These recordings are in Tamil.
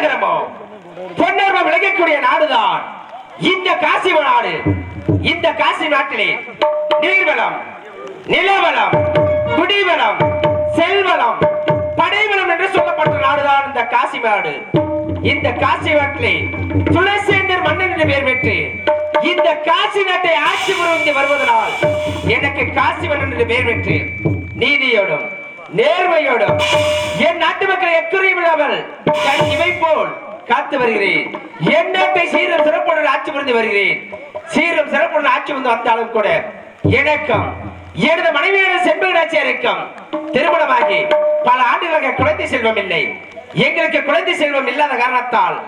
பொன்னகரமோ பொன்னகரம் விளங்கக்கூடிய நாடுதான் இந்த காசி நாடு. இந்த காசி நாட்டிலே நீர்வளம், நிலவளம், குடிவளம், செல்வளம், படைவளம் என்று சொல்லப்பட்ட நாடுதான் இந்த காசி நாடு. இந்த காசி நாட்டிலே துளசேந்தர் மன்னன் என்று பெயர் பெற்று இந்த காசி நாட்டை ஆட்சி புரிந்து வருவதனால் எனக்கு காசி மன்னன் என்று பெயர் பெற்று நீதியோடும் நேர்மையோடும் என் நாட்டு மக்களை எக்குறையும் இல்லாமல் கண் இமை போல் காத்து வருகிறேன். என் நாட்டை சீரும் சிறப்புடன் ஆட்சி புரிந்து வருகிறேன். சீரும் சிறப்புடன் ஆட்சி வந்து வந்தாலும் கூட எனக்கும் எனது மனைவியான செண்பகநாச்சியாருக்கும் திருமணமாகி பல ஆண்டுகளாக குழந்தை செல்வம் இல்லை. எங்களுக்கு குழந்தை செல்வம் இல்லாத காரணத்தால்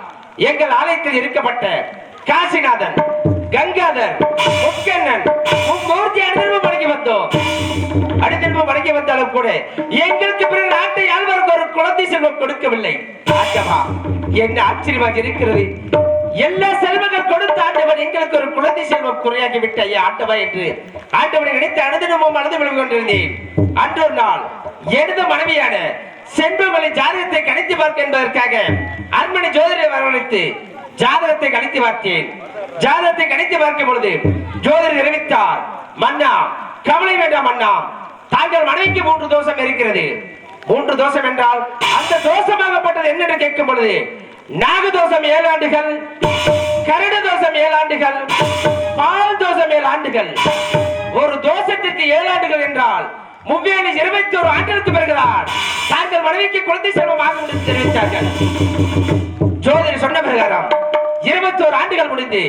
எங்கள் ஆலயத்தில் இருக்கப்பட்ட காசிநாதன், கங்காதர், முக்கண்ணன், மும்மூர்த்தி அனுதினமும் வணங்கி வந்தோம். அனுதினமும் வணங்கி வந்தாலும் கூட எங்களுக்கு பிறகு நாட்டை ஆழ்வாருக்கு ஒரு குழந்தை செல்வம் கொடுக்கவில்லை. ஆண்டவா, என்ன ஆச்சரியமாக இருக்கிறது. எல்லா செல்வங்கள் கொடுத்த ஆண்டவன் எங்களுக்கு ஒரு குழந்தை செல்வம் குறையாகி விட்ட ஆண்டவா என்று ஆண்டவனை நினைத்து அனுதினமும் அழுது விழுந்து கொண்டிருந்தேன். அன்றொரு நாள் எனது மனைவியான செண்பகமலை ஜாதகத்தை கணித்து பார்க்க என்பதற்காக அரண்மனை ஜோதிடரை வரவழைத்து ஜாதகத்தை கணித்து பார்த்தேன். ஜாதகத்தை கணித்து பார்க்கும் பொழுது ஜோதிடர் தெரிவித்தார், மன்னா கவலை வேண்டாம் மன்னா, தாங்கள் மனைவிக்கு 3 தோஷம் இருக்கிறது. 3 தோஷம் என்றால் அந்த தோஷமாகப்பட்டது என்னென்று கேட்கும் பொழுது நாகதோஷம் 7 ஆண்டுகள், கருட தோஷம் 7 ஆண்டுகள், பால் தோஷம் 7 ஆண்டுகள். ஒரு தோஷத்திற்கு 7 ஆண்டுகள் என்றால் 21 ஆண்டுகளுக்கு பிறகுதான் தாங்கள் மனைவிக்கு குழந்தை செல்வம் ஆகும் என்று தெரிவித்தார்கள். ஜோதிடர் சொன்ன பிரகாரம் 21 ஆண்டுகள் முடிந்து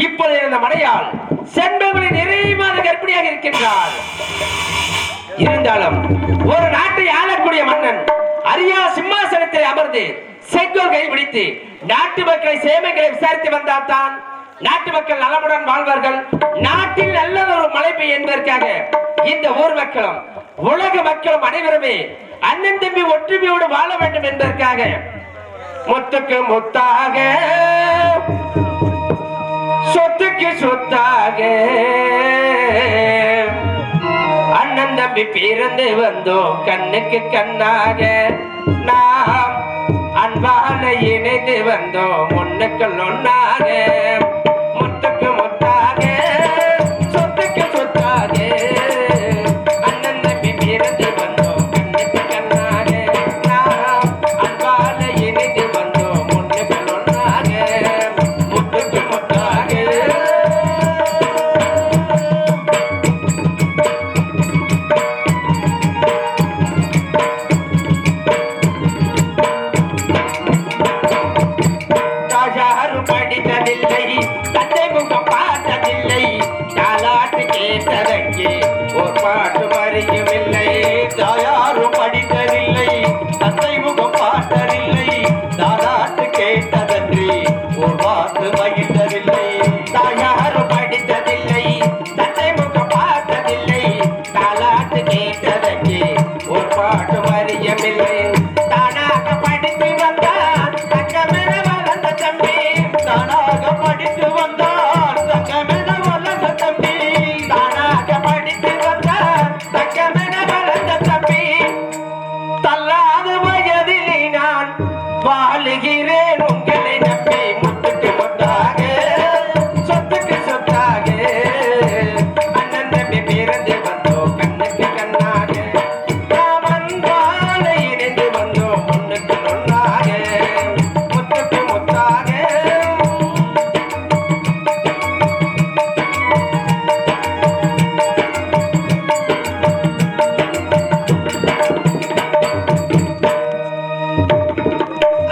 இப்போது இந்த மனையால் செண்பகமலை நிறைய மாத கர்ப்பிணியாக இருக்கின்றார். இருந்தாலும் ஒரு நாட்டை ஆளக்கூடிய மன்னன் அரியா சிம்மாசனத்தில் அமர்ந்து செங்கோல் கை பிடித்து நாட்டு மக்களை சேமைகளை விசாரித்து வந்தால் தான் நாட்டு மக்கள் நலமுடன் வாழ்வார்கள். நாட்டில் நல்லதொரு மழை பெய்யும் என்பதற்காக இந்த ஊர் மக்களும் உலக மக்களும் அனைவருமே அண்ணன் தம்பி ஒற்றுமையோடு வாழ வேண்டும் என்பதற்காக முத்துக்கு முத்தாக சொத்துக்கு சொத்தாக அண்ணன் தம்பி பிறந்து வந்தோம் கண்ணுக்கு கண்ணாக நாம் அன்பான இணைந்து வந்தோம் ஒண்ணுக்குள் ஒன்னாக முத்துக்கு முத்தாக சொத்துக்கு சொத்தாக அண்ணன் தம்பி பிறந்து வந்தோம் கண்ணுக்கு கண்ணாக நாம் அன்பான இணைந்து வந்தோம் ஒண்ணுக்குள் ஒன்னாக முத்துக்கு முத்தாக. படித்ததில்லை, தந்தை முகம் பார்த்ததில்லை, தாலாட்டு கேட்டதங்கே ஒரு பாட்டு மறிக்கவில்லை. தாயாரும் படித்ததில்லை, தந்தை முகம் பார்த்ததில்லை, தாலாட்டு கேட்டதன்றி ஒரு பாட்டு மகிழ்ந்ததில்லை. தாயாரும் படித்ததில்லை, தந்தை முகம் பார்த்ததில்லை, தாலாட்டு கேட்டதங்கே ஒரு பாட்டு மறியவில்லை. தானாக படித்து வந்தான் தங்கமென வளர்ந்த தம்பி, தானாக படித்து வந்தார் தங்கமென வளர்ந்த தம்பி, தானாக படித்து வந்தார் தங்கமென வளர்ந்த தம்பி. தள்ளாத வயதிலே நான் வாழுகிறேன் உங்களை நம்பி முத்துக்கு முத்தாக சொத்துக்கு சொத்தாக அண்ணன் தம்பி பிறந்து வந்தோம் கண்ணுக்கு கண்ணாக நாம் அன்பால இணைந்து வந்தோம் ஒண்ணுக்கு ஒன்னாக முத்துக்கு முத்தாக.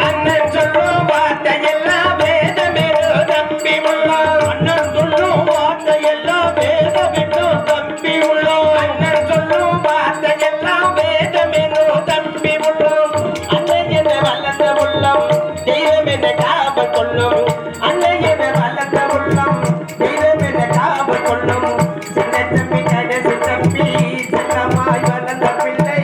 அண்ணன் சொல்லும் வார்த்தையெல்லாம் வேதமெனோ தம்பி உள்ளோம், அண்ணன் சொல்லும் வார்த்தையெல்லாம் வேதமெனோ தம்பி உள்ளோம், அண்ணன் சொல்லும் வார்த்தையெல்லாம் வேதமெனோ தம்பி உள்ளோம். அண்ணன் என வளர்ந்த உள்ளம் தெய்வம் என காவல் கொள்ளும், அண்ணன் என வளர்ந்த உள்ளம் தெய்வம் என காவல் கொள்ளும். சின்ன தம்பி கடைசி தம்பி சின்னமாய் வளர்ந்த பிள்ளை,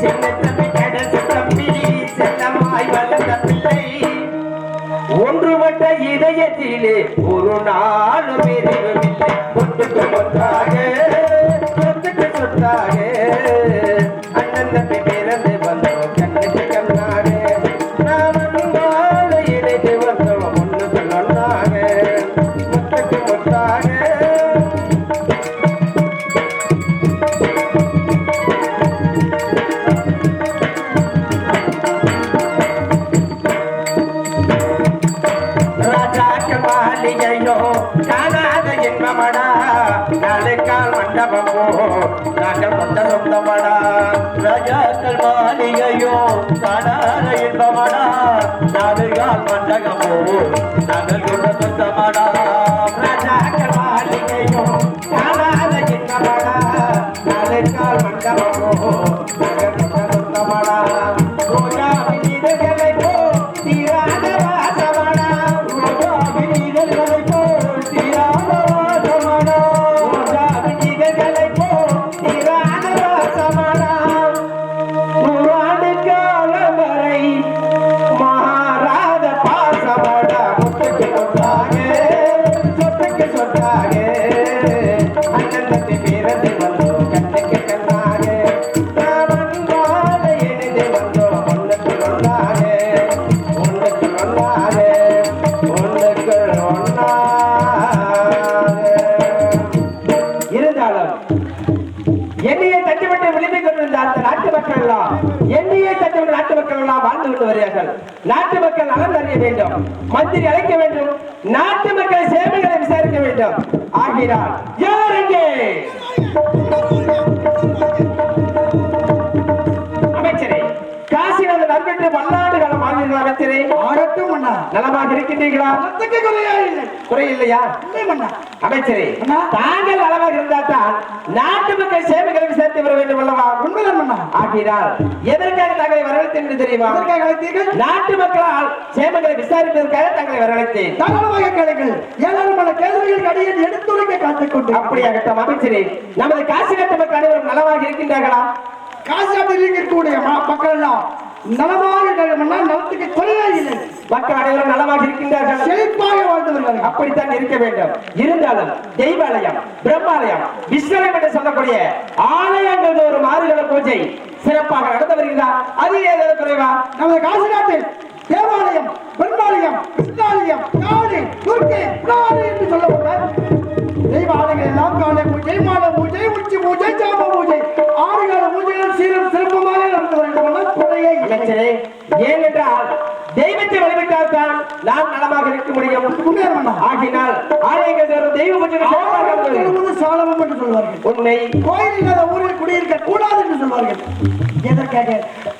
சின்ன தம்பி கடைசி தம்பி செல்லமாய் வளர்ந்த பிள்ளை. ஒன்றுபட்ட இதயத்திலே ஒரு நாளும் எதுவுமில்லை முத்துக்கு முத்தாக சொத்துக்கு சொத்தாக அண்ணன் தம்பி பிறந்து வந்தோம் கண்ணுக்கு கண்ணாக நாம் அன்பால இணைந்து வந்தோம் ஒன்றுக்கு ஒன்றாக முத்துக்கு முத்தாக ராஜாக்கள் மாளிகையோ காணாத இன்பமடா நாளுக்கால் மண்டபமோ நாங்கள் கொண்ட சொந்தமடா ராஜாக்கள் மாளிகையோ காணாத இன்பமடா நாளுக்கால் மண்டபமோ நாங்கள் கொண்ட சொந்தமடா ராஜாக்கள் மாளிகையோ காணாத இன்பமடா நாளுக்கால் மண்டபமோ நாங்கள் கொண்ட சொந்தமடா ரோஜாவின் இதழ்களை போ தீராத வாசமடா ரோஜாவின் இதழ்களை போ தீராத வாசமடா ரோஜாவின் இதழ்களை போ தீராத வாசமடா நூறாண்டு காலம் வரை மாறாத பாசமடா முத்துக்கு சொத்தாக சொத்துக்கு சொத்தாக அண்ணன் பிறந்து வந்தோம் கண்ணுக்கு கண்ணாக நாம் அன்பால இணைந்து வந்தோம் ஒன்றுக்கு ஒன்றாக ஒன்றுக்கு ஒன்றாக ஒன்றுக்கு ஒன்றாக இருந்தாலும் என்னையை தட்டிவிட்டு விளிம்பிக் கொண்டிருந்த அந்த நாட்டு மக்கள் எல்லாம் என்னையை தட்டிவிட்டு நாட்டு மக்கள் எல்லாம் வாழ்ந்து கொண்டு வருகிறார்கள். நாட்டு மக்கள் நலன் அறிய வேண்டும், மந்திரி அழைக்க வேண்டும், நாட்டு மக்கள் சேவைகளை விசாரிக்க வேண்டும். ஆகிறார் யார் எங்கே அமைச்சரே காசிநாத நண்பென்று பல்லாண்டு காலம் வாழ்ந்தீர்கள் அமைச்சரே. ஆகட்டும் அண்ணா. நலமாக இருக்கின்றீர்களா? ரத்தத்துக்கு குறையா இல்லை. குறை இல்லையா? இல்லை அண்ணா. அமைச்சரே அண்ணா. தாங்கள் நலமாக இருந்தால் தான் நாட்டு மக்கள் சேவைகளை விசாரித்து வர வேண்டும் அல்லவா? உண்மைதான் அண்ணா. ஆகிறார் எதற்காக தங்களை வரவழைத்தேன் என்று தெரியுமா? எதற்காக அழைத்தீர்கள்? நாட்டு மக்களால் சேவைகளை விசாரிப்பதற்காக தங்களை வரவழைத்தேன். தாராளமாக கேளுங்கள். ஏராளமான கேள்விகளுக்கு அடியேன் எடுத்துரைக்க காத்துக் கொண்டு. அப்படியாகட்டும் அமைச்சரே. நமது காசி நாட்டு மக்கள் அனைவரும் நலமாக இருக்கின்றார்களா? காசி நாட்டில் இருக்கக்கூடிய மக்கள் எல்லாம் நலமாக இருக்கிறார்கள். நலத்துக்கு குறையா இல்லை. மக்கள் அனைவரும் நலமாக இருக்கின்றார்கள், செழிப்பாக வாழ்ந்து வருகிறார்கள். அப்படித்தான் இருக்க வேண்டும். இருந்தாலும் தெய்வாலயம், பிரம்மாலயம், விஸ்வலயம் என்று சொல்லக்கூடிய ஆலயங்கள் ஒரு மாறுகள பூஜை சிறப்பாக நடந்து வருகிறார். அது ஏதாவது குறைவா? நமது காசி நாட்டில் தேவாலயம், பிரம்மாலயம், கிருஷ்ணாலயம், காளி, துர்க்கை, புராணி என்று சொல்லப்பட்ட தெய்வாலயங்கள் எல்லாம் காலை பூஜை, மாலை பூஜை, உச்சி பூஜை, சாம பூஜை, 6 கால பூஜைகள் சீரும் சிறப்புமாக நடந்து வருகின்றன. குறையே இல்லை. ஏனென்றால் தெய்வத்தை வழிபட்டால் தான் நாம் நலமாக இருக்க முடியும். ஆகினால் ஆலயங்கள் தெய்வ பூஜை சாலமும் என்று சொல்வார்கள். உண்மை. கோயில் இல்லாத ஊரில் குடியிருக்க கூடாது என்று சொல்வார்கள். எதற்காக?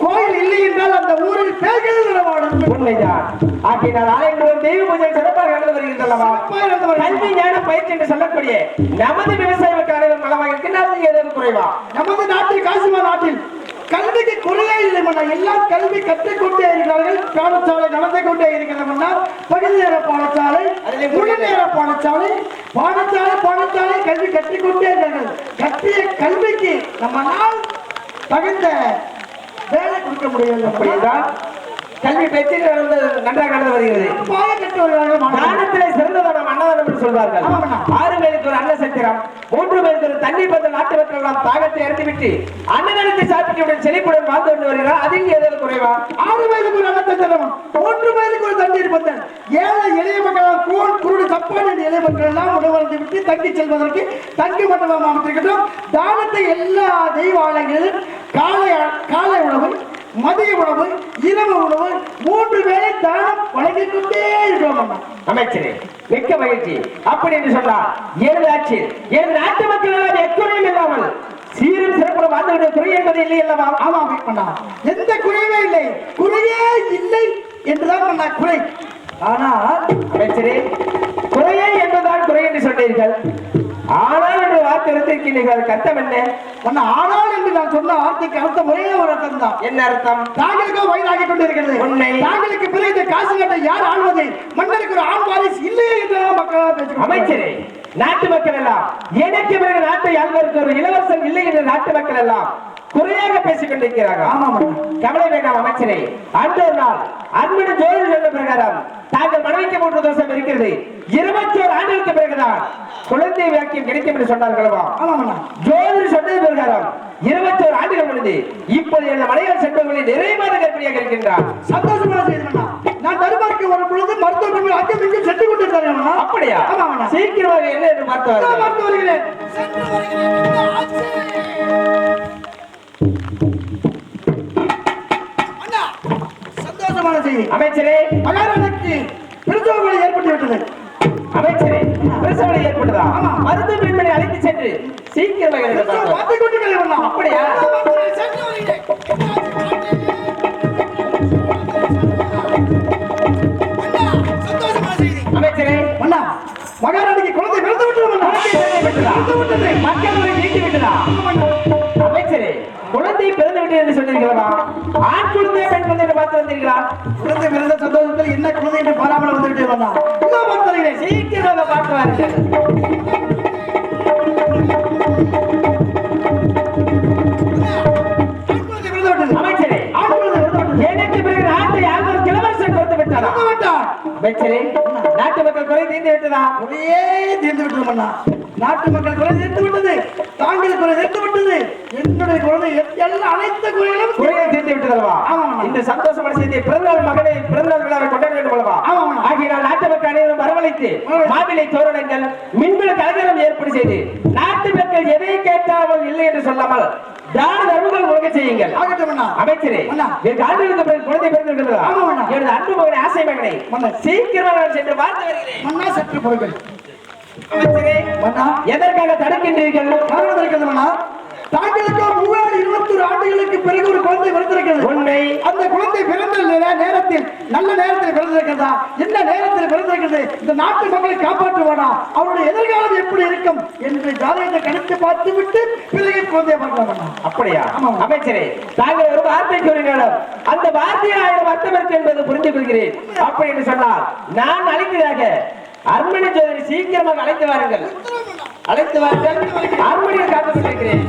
கோயில் இல்லை என்றால் அந்த ஊரில் பேய்கள் நடமாடும். உண்மைதான். ஆகினால் ஆலயங்கள் தெய்வ பூஜை சிறப்பாக நடந்து வருகின்றனவா? கல்வி ஞான பயிற்சி என்று சொல்லக்கூடிய நமது விவசாய மக்கள் அனைவரும் நலமாக இருக்கின்றார்கள். ஏதாவது குறைவா? நமது நாட்டில் காசிமா நாட்டில் கல்விக்கு குறையே இல்லை. எல்லாம் கல்வி கற்றுக்கொண்டே இருக்கிறார்கள். பாடசாலை நடந்து கொண்டே இருக்கிறது. பகுதி நேர பாடசாலை, முழு நேர பாடசாலை, பாடசாலை கல்வி கற்றுக்கொண்டே இருக்கிறார்கள். கற்றிய கல்விக்கு நம்ம நாள் தகுந்த வேலை கொடுக்க முடியவில்லை. அப்படியென்றால் கல்வி பயிற்சி நன்றாக நடந்து வருகிறது. ஞானத்திலே சிறந்ததான அன்னதானம் என்று சொல்வார்கள். 6 பேருக்கு ஒரு அன்ன சத்திரம், 3 பேருக்கு ஒரு தண்ணீர் பந்தல். நாட்டு மக்கள் எல்லாம் தாகத்தை அறிந்துவிட்டு அன்னதானத்தை சாப்பிட்டு செழிப்புடன் வாழ்ந்து கொண்டு வருகிறார். அதில் ஏதாவது குறைவா? 6 பேருக்கு ஒரு அன்ன சத்திரம், 3 பேருக்கு ஒரு தண்ணீர் பந்தல். ஏழை எளிய மக்கள் கூழ் குருடு தப்பான எளிய மக்கள் எல்லாம் உணவருந்து விட்டு தங்கி செல்வதற்கு தங்கி மண்டபம் அமைத்திருக்கிறோம். தானத்தை எல்லா தெய்வாலயங்களிலும் காலை உணவு, மதிய உணவு, இரவு உணவு 3 வேளை தானம் வழங்கிக் கொண்டே இருக்கிறோம். அமைச்சரே மிக்க மகிழ்ச்சி. அப்படி என்று சொன்னார் எனது ஆட்சியில் எனது நாட்டு மக்கள் எல்லாம் எக்குறையும் இல்லாமல் சீரும் சிறப்புடன் வாழ்ந்து குறை என்பது இல்லை அல்லவா? ஆமாம் பண்ணா, எந்த குறையுமே இல்லை. குறையே இல்லை என்றுதான் பண்ணா குறை. ஆனால் அமைச்சரே குறையே என்பதுதான் குறை என்று சொன்னீர்கள். ஆனால் என்று வார்த்தை எடுத்திருக்கிறீர்கள். கர்த்தம் என்ன? ஆனால் என்று நான் சொன்ன வார்த்தைக்கு அர்த்தம் ஒரே ஒரு அர்த்தம் தான். என்ன அர்த்தம்? தாங்களுக்கோ வயதாகி கொண்டிருக்கிறது. உண்மை. தாங்களுக்கு பிறகு இந்த காசு நாட்டை யார் ஆள்வது? மன்னருக்கு ஒரு ஆண் வாரிசு இல்லையே என்று மக்களால் பேசுகிறோம். அமைச்சரே நாட்டு மக்கள் எல்லாம் எனக்கு பிறகு நாட்டை ஆள்வதற்கு ஒரு இளவரசன் இல்லை என்று நாட்டு மக்கள் எல்லாம் குறையாக பேசிக் கொண்டிருக்கிறார்கள். கவலை வேண்டாம் அமைச்சரே. அன்று ஒரு நாள் அன்புடன் ஜோதி சொன்ன பிரகாரம் தாங்கள் மனைவிக்கு 3 தோஷம் இருக்கிறது. 21 ஆண்டுகளுக்கு பிறகுதான் குழந்தை வாக்கியம் கிடைக்கும் என்று சொன்னார்களா? ஜோதி சொன்னது பிரகாரம் 21 ஆண்டுகள் முடிந்து இப்போது எனது மனைவர் செல்வங்களை நிறைய மாத கர்ப்பிணியாக இருக்கின்றார். சந்தோஷமான செய்தி மன்னா. நான் தருமாருக்கு ஒரு பொழுது மருத்துவமனை அங்கும் இங்கும் சென்று கொண்டிருந்தார்கள் மன்னா. அப்படியா? ஆமா மன்னா. சீக்கிரமாக என்ன என்று பார்த்து நான் பார்த்து வருகிறேன். மன்னா, சந்தோஷமான செய்தி. அமைச்சரே, மகாராணிக்கு பிரசவ ஏற்பட்டு விட்டது. அமைச்சரே, பிரசவம் ஏற்பட்டதா? மருத்துவ பெண்மணி அழைத்து சென்று சீக்கிரமாக என்னை பார்த்து பார்த்து கொண்டிருக்கிறேன் மன்னா. அப்படியா? சென்று வருகிறேன். சந்தோஷமான செய்தி. அமைச்சரே, மன்னா, மகாராணிக்கு குழந்தை பிறந்து விட்டது மன்னா. பிறந்து விட்டது. மக்கள் ஒரு நீட்டி விட்டதா? அமைச்சரே, குழந்தை பிறந்து விட்டது என்று சொன்னீர்களா? ஆண் குழந்தை பெண் குழந்தை என்று பார்த்து வந்தீர்களா? குழந்தை பிறந்த சந்தோஷத்தில் என்ன குழந்தை என்று பாராமல் வந்து விட்டது மன்னா. இதோ பார்த்து வருகிறேன். சீக்கிரமாக பார்த்து வாருங்கள். ஆண் குழந்தை பிறந்து விட்டது. அமைச்சரே, ஆண் குழந்தை பிறந்து விட்டது. எனக்கு பிறகு நாட்டை யாரும் கிளவரசன் கொடுத்து விட்டாரா? பிறந்து விட்டார். அமைச்சரே, நாட்டு மக்கள் குறை தீர்ந்து விட்டதா? ஒரே தீர்ந்து விட்டது மன்னா. நாட்டு மக்கள் குறை தீர்ந்து விட்டது. தாங்கள் குறை தீர்ந்து விட்டது. என்னுடைய குழந்தை எல்லாம் அனைத்து குறைகளும் குறையை தீர்த்து விட்டதல்வா? ஆமாம். இந்த சந்தோஷமான செய்தியை பிறந்தநாள் மகனை பிறந்தநாள் விழாவை கொண்டாட வேண்டும் அல்லவா? ஆமாம். ஆகினால் நாட்டு மக்கள் அனைவரும் வரவழைத்து மாவிலை தோரணங்கள் மின்விளக்கு கலகரம் ஏற்பாடு செய்து நாட்டு மக்கள் எதை கேட்டாலும் இல்லை என்று சொல்லாமல் தான தர்மங்கள் ஒழுங்க செய்யுங்கள். ஆகட்டும் மன்னா. அமைச்சரே, மன்னா. எனக்கு ஆண்டுகளுக்கு பிறகு குழந்தை பிறந்து விட்டதா? ஆமாம் மன்னா. எனது அன்பு மகனை ஆசை மகனை மன்னா. சீக்கிரமாக நான் சென்று பார்த்து வருகிறேன். மன்னா சற்று பொறுங்கள். அமைச்சரே, மன்னா, எதற்காக தடுக்கின்றீர்கள்? காரணம் இருக்கிறது மன்னா. தாங்களுக்கு 321 ஆண்டுகளுக்கு பிறகு ஒரு குழந்தை பிறந்திருக்கிறது. உண்மை. அந்த குழந்தை பிறந்த நேரத்தில் நல்ல நேரத்தில் பிறந்திருக்கிறதா? என்ன நேரத்தில் பிறந்திருக்கிறது? இந்த நாட்டு மக்களை காப்பாற்றுவானா? அவருடைய எதிர்காலம் எப்படி இருக்கும் என்று ஜாதகத்தை கணித்து பார்த்து விட்டு பிறகு குழந்தையை பார்க்கலாம். அப்படியா? ஆமாம். அமைச்சரே, தாங்கள் ஒரு வார்த்தை கூறினாலும் அந்த வார்த்தையில் 1000 அர்த்தம் இருக்கு என்பதை புரிந்து கொள்கிறேன். அப்படி என்று சொன்னால் நான் அழைத்ததாக அரண்மனை ஜோதியை சீக்கிரமாக அழைத்து வாருங்கள். அழைத்து வாருங்கள். அரண்மனையில் காத்துக் கொண்டிருக்கிறேன்.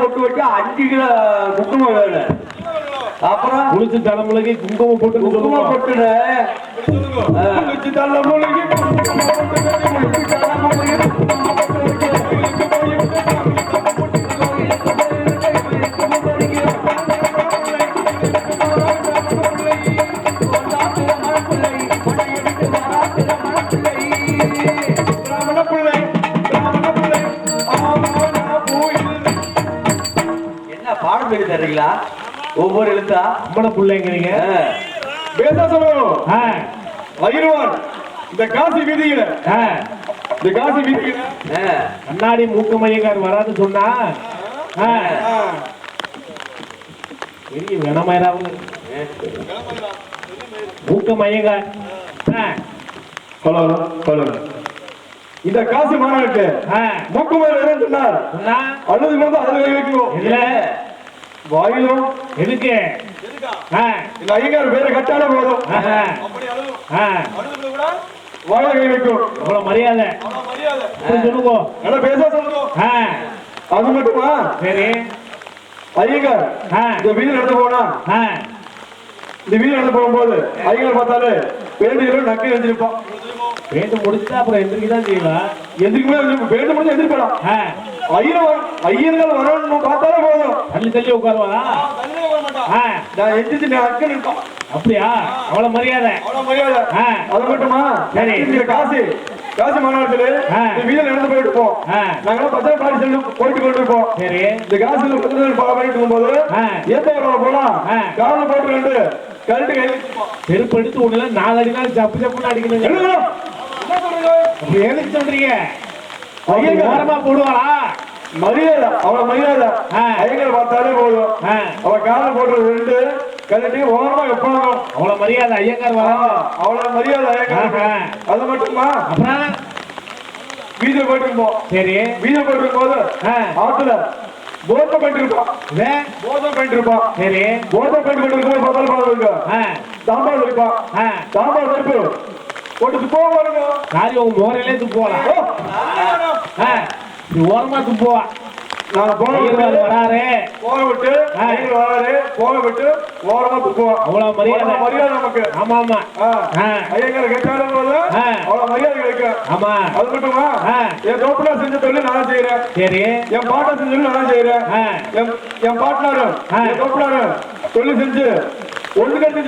போட்டு 5 கிலோ குங்குமம் வேணும். அப்புறம் குளிச்சு தலைமுறைக்கு குங்குமம் போட்டு குங்குமம் போட்டுன குளிச்சு தலைமுறைக்கு பாடம் சொல்லி தர்றீங்களா? ஒவ்வொரு எழுத்தா அம்மன பிள்ளைங்கிறீங்க. பேச சொல்லணும். வயிறுவான் இந்த காசி வீதியில இந்த காசி வீதியில கண்ணாடி மூக்கு மையங்கார் வராது சொன்னா பெரிய வெனமயிராவது மூக்க மையங்கார் இந்த காசி மாநாட்டு மூக்குமேல சொன்னார். அழுது போது அழுது வைக்கணும். இல்ல வாயிலும் எதுக்கு இந்த ஐயங்கார் பேரை கட்டால போதும் வாழ கை வைக்கும். அவ்வளவு மரியாதை சொல்லுங்க. நல்லா பேச சொல்லுங்க. அது மட்டுமா? சரி. ஐயங்கார் இந்த வீடு நடந்து போனா இந்த வீடு நடந்து போகும்போது ஐயங்கார் பார்த்தாலே பேருந்து நக்கி எழுந்திருப்பான். பேண்டு முடிச்சா அப்புறம் எந்திரிக்கதான் செய்யலாம். எதுக்குமே பேருந்து முடிஞ்சு எந்திரிப்பலாம். ஐயர்கள் வரணும் பார்த்தாலே போதும் தள்ளி தள்ளி உட்காருவா. நான் எந்திரிச்சு அக்கன் இருப்பான். அப்படியா? அவ்வளவு மரியாதை. அது மட்டுமா? சரி. காசி காசி மாநாட்டில் வீதியில் நடந்து போயிட்டு இருப்போம். நாங்களாம் பத்திர பாடி சென்று போயிட்டு கொண்டு இருப்போம். சரி. இந்த காசில பண்ணிட்டு இருக்கும்போது ஏத்த வரவங்க போனா காலில் போட்டு ரெண்டு கரண்ட் கை செருப்பு எடுத்து ஒண்ணுல 4 அடினாலும் ஜப்பு ஜப்புன்னு அடிக்கணும். என்ன சொல்றீங்க? எதுக்கு சொல்றீங்க? ஓரமா போடுவாளா? மரியாதை அவ்வளவு மரியாதை. ஐயங்கள் பார்த்தாலே போதும். அவ காலை போட்டு ரெண்டு கழட்டி ஓரமா வைப்பாங்க. அவ்வளவு மரியாதை ஐயங்கார் வர. அவ்வளவு மரியாதை ஐயங்கார். அது மட்டுமா? அப்புறம் வீதி வீதியில போயிட்டு இருப்போம். சரி வீதியில போயிட்டு இருக்கும்போது ஆத்துல போதை பண்ணிட்டு இருப்பான். போதை பண்ணிட்டு இருப்பான். சரி போதை பண்ணிட்டு இருக்கும்போது பார்த்தாலும் இருக்கு சாம்பார் இருப்பான். சாம்பார் பருப்பு போட்டு துப்போவா பாருங்க. காரி உங்க மோரையிலே துப்புவாளா? நீ ஓரமா துப்புவா. நாங்க போக வராரு போக விட்டு வராரு போக விட்டு ஓரமா துப்புவோம். அவ்வளவு மரியாதை மரியாதை நமக்கு. ஆமா ஆமா ஐயங்கார கேட்டாலும் போது அவ்வளவு மரியாதை கிடைக்கும். ஆமா அது மட்டுமா என் தோப்புல செஞ்ச தொழில் நான் செய்யறேன். சரி என் பாட்டை செஞ்சு நான் செய்யறேன். என் பாட்னாரு என் தோப்புனாரு தொழில் செஞ்சு ஒண்ணு கட்டி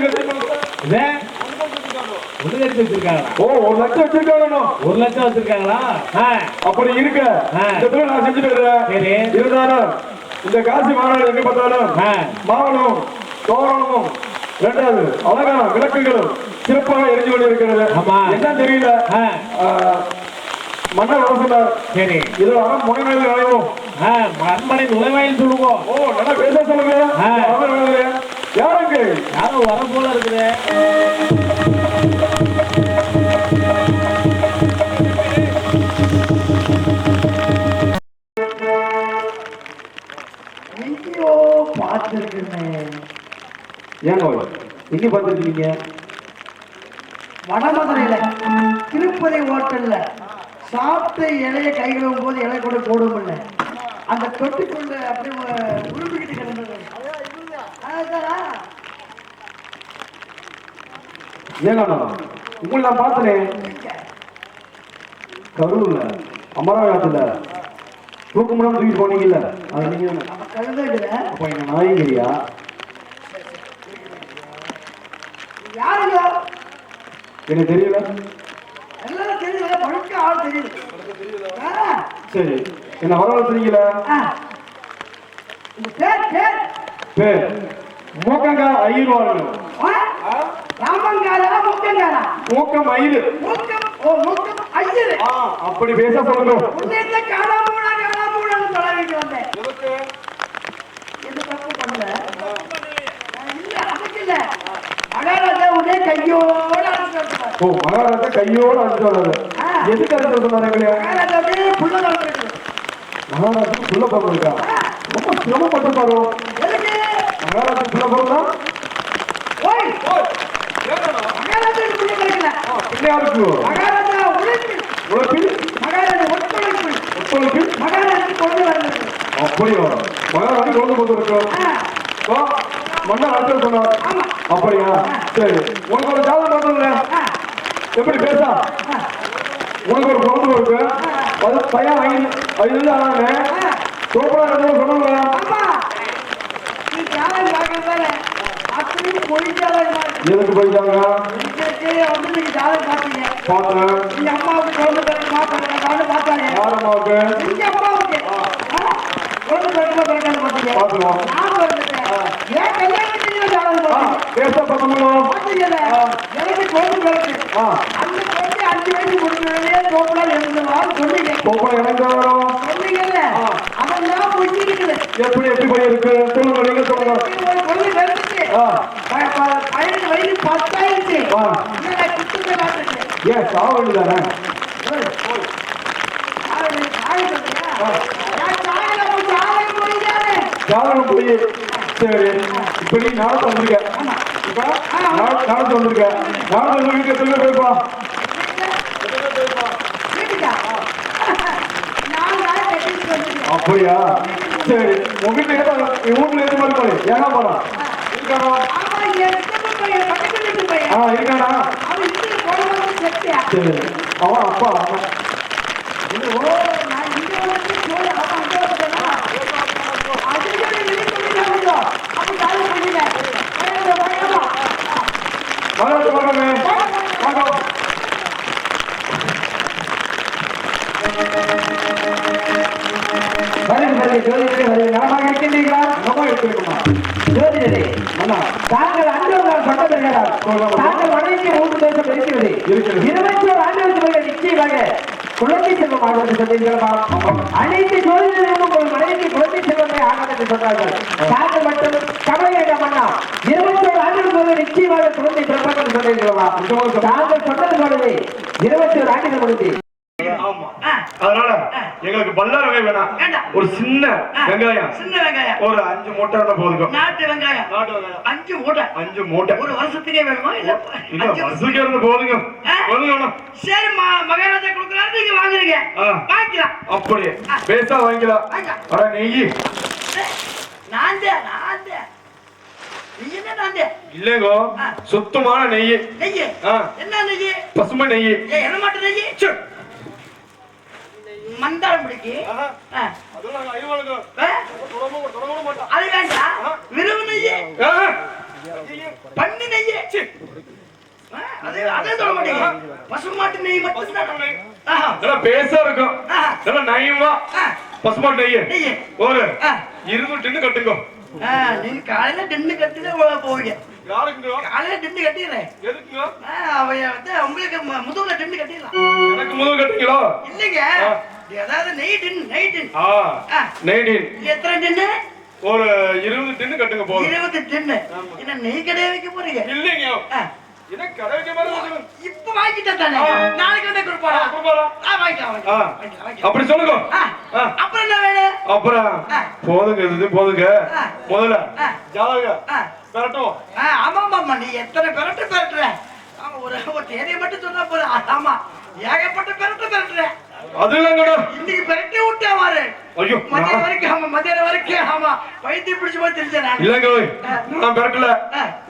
ஒண்ணு கட்டி வச்சிருக்காங்களா? ஓ 1 லட்சம் வச்சிருக்காங்க. 1 லட்சம் வச்சிருக்காங்களா? அப்படி இருக்க இந்த தொழில் நான் செஞ்சுட்டு இருக்கிறேன். இருந்தாலும் இந்த காசி மாநாடு எங்க பார்த்தாலும் மாவனும் தோரணமும் இரண்டாவது அழகான விளக்குகளும் சிறப்பாக எரிஞ்சு கொண்டு இருக்கிறது. என்ன தெரியல மன்னர் அவசரம். சரி இது முனைமையில் நுழைவோம். அரண்மனை நுழைவாயில் சொல்லுவோம். ஓ நல்லா பேச சொல்லுங்க. யாருக்கு யாரும் வர போல இருக்குது. எங்கேயோ பார்த்துருக்கேன். ஏங்க எங்க பார்த்துருக்கீங்க? வடமதுரையில திருப்பதி ஹோட்டல்ல சாப்பிட்ட இலைய கை கழுவும் போது இலை கூட போடும்ல, அந்த தொட்டிக்குள்ள அப்படியே உருப்பிக்கிட்டு கிடந்தது. ஏங்க உங்களை நான் பார்த்தேன் கரூர்ல அமராவதியில தூக்கு முடியாம தூக்கிட்டு போனீங்கல்ல, அது நீங்க கழுதைல அப்ப எங்க நாயகிரியா? யாருங்க? எனக்கு தெரியல. எல்லாரும் தெரியல, பழுக்க ஆள் தெரியுது. சரி என்ன வரவழைச்சீங்களா? பேர் மூக்கங்கார ஐயர் வாங்க. ராமங்காரா மூக்கங்காரா? மூக்கம் ஐயர். மூக்கம் ஓ மூக்கம் ஐயர். அப்படி பேச சொல்லுங்க. உன்னை காலாமூடான்னு சொல்ல வேண்டி வந்தேன். எது தப்பு பண்ணல? இல்ல அதுக்கு இல்ல. மகாராஜா உடனே கையோட அடிச்சு வந்தார். ஓ மகாராஜா கையோட அடிச்சு வந்தாரு. எதுக்கு அடிச்சு சொன்னாரு? மகாராஜா அப்படியே புள்ள வளர்த்துருக்கு. மகாராஜா புள்ள பக்கம் இருக்கா? ரொம்ப சிரமப்பட்டு பாரு. எதுக்கு? மகாராஜா புள்ள பக்கம் ஓய் மகாராஜா புள்ள கிடைக்கல. யாருக்கு? மகாராஜா உழைப்பு மகாராஜா ஒத்துழைப்பு மகாராஜா கொண்டு வந்தது. அப்படியா? மகாராஜா கொண்டு வந்துருக்கோம். மன்னர் அடிச்சு சொன்னார். அப்படியா? சரி உனக்கு ஒரு ஜாதகம் பார்த்தோம்ல, எப்படி பேசா? உனக்கு ஒரு பொண்ணு இருக்கு, அது பையன் 5 ஆனாங்க. சோப்பரா சொன்னாங்க. நீ ஜாதகம் பார்க்கறதால அப்படி போயிட்டாலும் எதுக்கு போயிட்டாங்க? வந்து நீங்க ஜாதகம் பார்த்தீங்க. பார்த்தேன். நீங்க அம்மாவுக்கு குழந்தை பிறகு பார்த்தாங்க. யார் அம்மாவுக்கு? நீங்க அம்மாவுக்கு குழந்தை பிறகு பார்த்தீங்க. பார்த்துருவோம். நான் வந்துட்டேன். ஏன் கல்யாணத்துக்கு ஜாதகம் பார்த்தீங்க? பேச பண்ணுவோம். எனக்கு குழந்தை பிறகு அந்த குழந்தை 5 வயசு முடிஞ்சே சோப்பரா எழுந்துவான்னு சொன்னீங்க. சோப்பரா எனக்கு வரும் சொன்னீங்கல்ல, அதெல்லாம் போய் இருக்குது. எப்படி போய் இருக்கு சொல்லுங்க. நீங்க சொல்லுங்க. ஒரு குழந்தை பிறந்துச்சு. 15 வயசு 10 ஆயிடுச்சு. ஏன் சாவ வேண்டியதானே? ஜாதகம் போய் சரி இப்படி நாளை வந்திருக்க. நாளை வந்திருக்க. நாளை வீட்டுல சொல்ல போய்ப்பா. அப்படியா? சரி உங்க வீட்டுல வீட்டுல எது மாதிரி போய் ஏன்னா போலாம் இருக்கானா? இருக்கானா? சரி அவன் அப்பா மகாராஜா வாங்கமே வாங்க. நலமாக இருக்கின்றீர்களா? ஜோதிடரே, தாங்கள் அன்றவர்கள் சொன்னவர்களால் தாங்கள் வடக்கு 3 தேசம் இருக்கிறது. 21 ஆண்டுகளுக்கு பிறகு நிச்சயமாக குழந்தை செல்வம் ஆகும் என்று சொன்னீர்களா? அனைத்து ஜோதிடர்களும் உங்கள் மனைவிக்கு குழந்தை செல்வமே ஆகும் என்று சொன்னார்கள். தாங்கள் மட்டும் கவலை வேண்டாம் அண்ணா, 21 ஆண்டுகளுக்கு பிறகு நிச்சயமாக குழந்தை பிறப்பாக என்று சொன்னீர்களா? தாங்கள் சொன்னது போலவே 21 ஆண்டுகள் முடிந்து அதனால எங்களுக்கு பல்லாரவே வேணாம். வேண்டாம். ஒரு சின்ன வெங்காயம் சின்ன வெங்காயம் ஒரு 5 மூட்டை இருந்தா போதும். நாட்டு வெங்காயம் நாட்டு வெங்காயம் 5 மூட்டை 5 மூட்டை. ஒரு வருஷத்துக்கே வேணுமா இல்ல இல்ல வருஷத்துக்கே இருந்து போதுங்க. போதுங்க. சரி மகாராஜா கொடுக்குறாரு நீங்க வாங்குறீங்க வாங்கிக்கலாம். அப்படியே பேசா வாங்கிக்கலாம். அட நெய் நான்தே நீ என்ன நான்தே இல்லைங்கோ சுத்தமான நெய். நெய் என்ன நெய்? பசுமை நெய். என்ன மாட்டு நெய்? மந்தாரம் பிடிக்கு அது வேண்டாம். விருவு நெய் பண்ணி நெய் அதே சொல்ல மாட்டீங்க. பசுமாட்டு நெய் மட்டும் பேசா இருக்கும். நயமா பசுமாட்டு நெய் ஒரு 20 டின்னு கட்டுங்க. நீங்க காலையில டின்னு கட்டிதான் போவீங்க. காலையில டின்னு கட்டிடுறேன். உங்களுக்கு முதுகுல டின்னு கட்டிடலாம். எனக்கு முதுகு கட்டுங்களோ? இல்லைங்க ஏதாவது நெய் டின் நெய் டின் நெய் டின் எத்தனை டின்னு? ஒரு 20 டின்னு கட்டுங்க போதும். 20 டின்னு என்ன நெய் கடையை வைக்க போறீங்க? இல்லைங்க எனக்கு கடை வைக்க மாதிரி இப்ப வாங்கிட்டா தானே நாளைக்கு வந்து கொடுப்பாரா? வாங்கிக்கலாம். அப்படி சொல்லுங்க. அப்புறம் என்ன வேணும்? அப்புறம் போதுங்க இது போதுங்க. முதல்ல ஜாதக பெரட்டும். ஆமா நீ எத்தனை பெரட்டுற? ஆமா ஒரு தேதியை மட்டும் சொன்னா போதும். ஆமா ஏகப்பட்ட பெரட்டுற. அதுலாம் கூட இன்னைக்கு பெரட்டி விட்டா வாரு. ஐயோ மத்தியானம் வரைக்கும் ஆமா பைத்தியம் பிடிச்சு போய் தெரிஞ்சேன். இல்லங்க நான் பெரட்டல.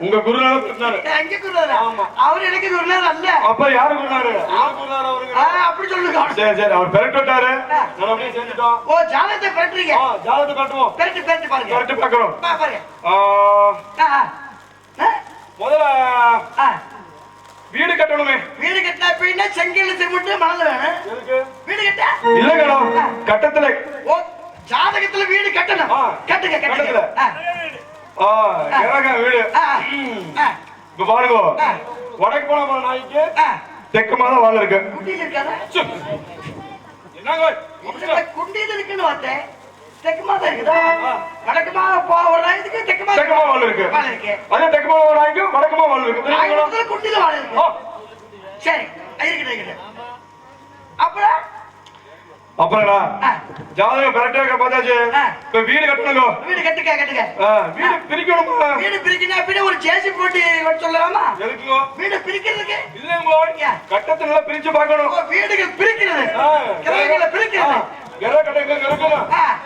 உங்க குருநாதர் பெரட்டினாரு. எங்க குருநாதர்? அவர் எனக்கு குருநாதர் அல்ல. அப்ப யாரு குருநாதர்? அவருக்கு அப்படி சொல்லுங்க. சரி அவர் பெரட்டி விட்டாரு. நான் அப்படியே செஞ்சுட்டோம். ஓ ஜாதகத்தை பெரட்டுறீங்க? ஜாதகத்தை பெரட்டுவோம். பெரட்டி பாருங்க. பெரட்டி பார்க்கறோம். பாருங்க. முதல்ல வீடு கட்டணுமே. வீடு கட்டினா அப்படின்னா செங்கல் சிமெண்ட் மணல் வேணும். வீடு கட்ட இல்லங்க கட்டத்துல ஓ ஜாதகத்துல வீடு கட்டணும். கட்டுங்க கட்டத்துல வீடு இப்ப பாருங்க. வடக்கு போன நாய்க்கு தெற்கு மாதம் வாழ இருக்கு. குண்டியில் இருக்காதா? என்னங்க குண்டியில் இருக்குன்னு பார்த்தேன். தெற்கு மாதம் இருக்குதா? வடக்கு மாதம் போற இதுக்கு தெற்கு மாதம் வாழ இருக்கு. அதே தெற்கு மாதம் நாய்க்கு வடக்கு மாதம் வாழ இருக்கு. குண்டியில் வாழ இருக்கு. சரி இருக்கட்டும். அப்புறம் ஜாதகம் பெரட்டே பார்த்தாச்சு. இப்ப வீடு கட்டணுங்க. வீடு கட்டுக்க வீடு பிரிக்கணுமா? வீடு பிரிக்கணும் அப்படி ஒரு ஜேசி போட்டு சொல்லலாமா? எதுக்குங்க வீடு பிரிக்கிறதுக்கு? இல்லங்க கட்டத்துல பிரிச்சு பார்க்கணும். வீடுகள் பிரிக்கிறது கிரகங்களை பிரிக்கிறது.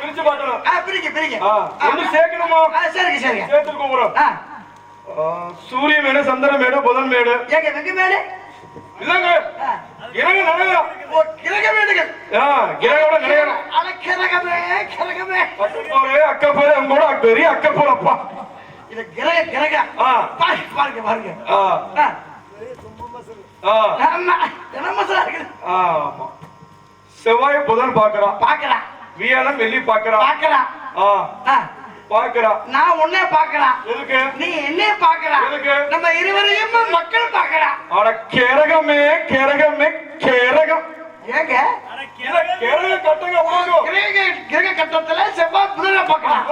பிரிச்சு பார்க்கணும். பிரிக்க ஒண்ணு சேர்க்கணுமா? சரிங்க சேர்த்து கூப்பிடுறோம். சூரிய மேடு சந்திர மேடு புதன் மேடு. ஏங்க வெங்க மேடு இல்லங்க கிரக நிலையம். கிரக மேடுகள் கிரகோட நிலையம். கிரகமே அக்கப்போரே உங்களோட பெரிய அக்கப்போரப்பா. இது கிரக பாருங்க. செவ்வாய் புதன் பாக்குறான். வியாழன் வெள்ளி பாக்குறான். நான் உன்னை பாக்குறான். எதுக்கு? நீ என்ன பாக்குறான்? எதுக்கு? நம்ம இருவரையும் மக்கள் பாக்குறான். அட கேரகமே ஏங்க கிரக கட்டத்துல செவ்வாய் புதனை பாக்குறான்.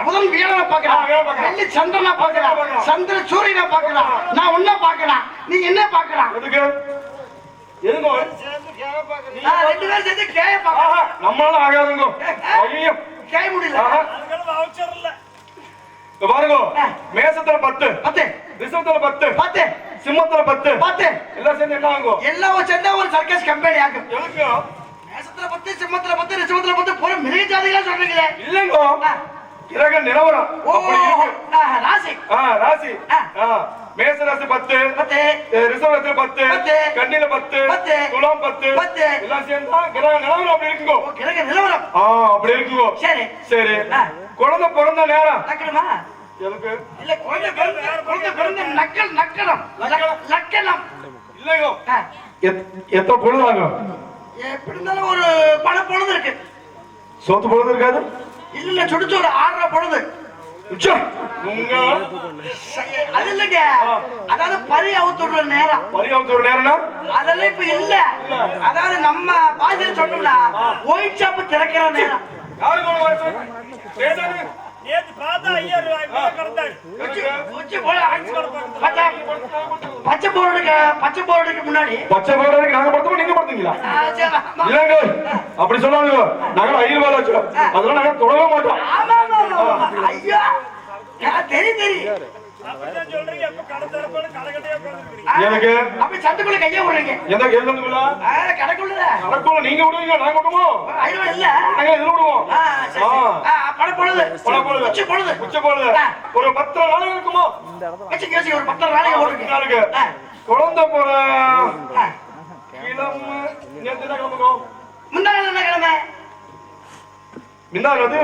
புதன் வியாழனை பாக்குறான். வெள்ளி சந்திரனை பாக்குறான். சந்திர சூரியனை பாக்குறான். நான் உன்னை பாக்குறான். நீ என்ன பாக்குறான்? எதுக்கு? ரெண்டு பேரும் சேர்ந்து கேய பாக்குறான். நம்மளால ஆகாதுங்க. ஐயோ கேய முடியல. பாருங்க மேசத்துல 10 ரிஷபத்துல 10 சிம்மத்துல 10 எல்லாம் சேர்ந்து என்ன ஆகும்? எல்லாம் சேர்ந்தா ஒரு சர்க்கஸ் கம்பெனி ஆகும். எதுக்கு? மேசத்துல 10 சிம்மத்துல 10 ரிஷபத்துல 10 பூரா மிருக ஜாதிகளா சொல்றீங்களே. இல்லங்க கிரக நிலவரம் அப்படி இருக்கு. ராசி மேச ராசி 10 ரிஷப ராசி 10 கன்னியில 10 துலாம் 10 எல்லாம் சேர்ந்தா கிரக நிலவரம் அப்படி இருக்குங்க. கிரக நிலவரம் அப்படி இருக்குங்க. சரி குழந்தை பிறந்த நேரம் நக்கணுமா? எதுக்கு? இல்ல குழந்தை பிறந்த லக்கணம் இல்லையோ எத்தனை பொழுது ஆகும்? எப்படி இருந்தாலும் ஒரு பல பொழுது இருக்கு. சொத்து பொழுது இருக்காது? இல்ல சுடிச்சு ஒரு 6 பொழுது. அது இல்லைங்க அதாவது பறி அவுத்துடுற நேரம்னா அதெல்லாம் இப்ப இல்ல. அதாவது நம்ம பாஷையில சொன்னோம்னா ஒயிட் ஷாப் திறக்கிற நேரம். நேத்து பார்த்தா ஐயா கடந்தாரு உச்சி போல பச்சை போர்டுக்கு முன்னாடி பச்சை போடுறதுக்கு நாங்க படுத்தோம் நீங்க படுத்தீங்களா சரி. இல்லங்க அப்படி சொல்லாதீங்க நாங்க ஐயர் வேலை வச்சோம் அதெல்லாம் நாங்க தொடவே மாட்டோம் ஆமா, ஐயா தெரியும் அப்படிதான் சொல்றீங்க அப்ப கடத்தறப்ப கடகட்டையா உட்கார்ந்துருக்கீங்க எனக்கு அப்படி சட்டுக்குள்ள கையா விடுறீங்க எந்த கேள்விக்குள்ள கடைக்குள்ள நடக்குள்ள நீங்க விடுவீங்க நாங்க விடுவோம் ஐயோ இல்ல நாங்க இதுல விடுவோம் படப்பொழுது படப்பொழுது. உச்சி பொழுது உச்ச போடுது ஒரு 10 நாள் இருக்குமோ வச்சு ஒரு 10 நாளைக்கு ஓடுங்க நாளுக்கு குழந்தை போற கிழமை நேத்து என்ன கிழமைக்கும் முன்னாள் என்ன கிழமை முன்னாள் வந்து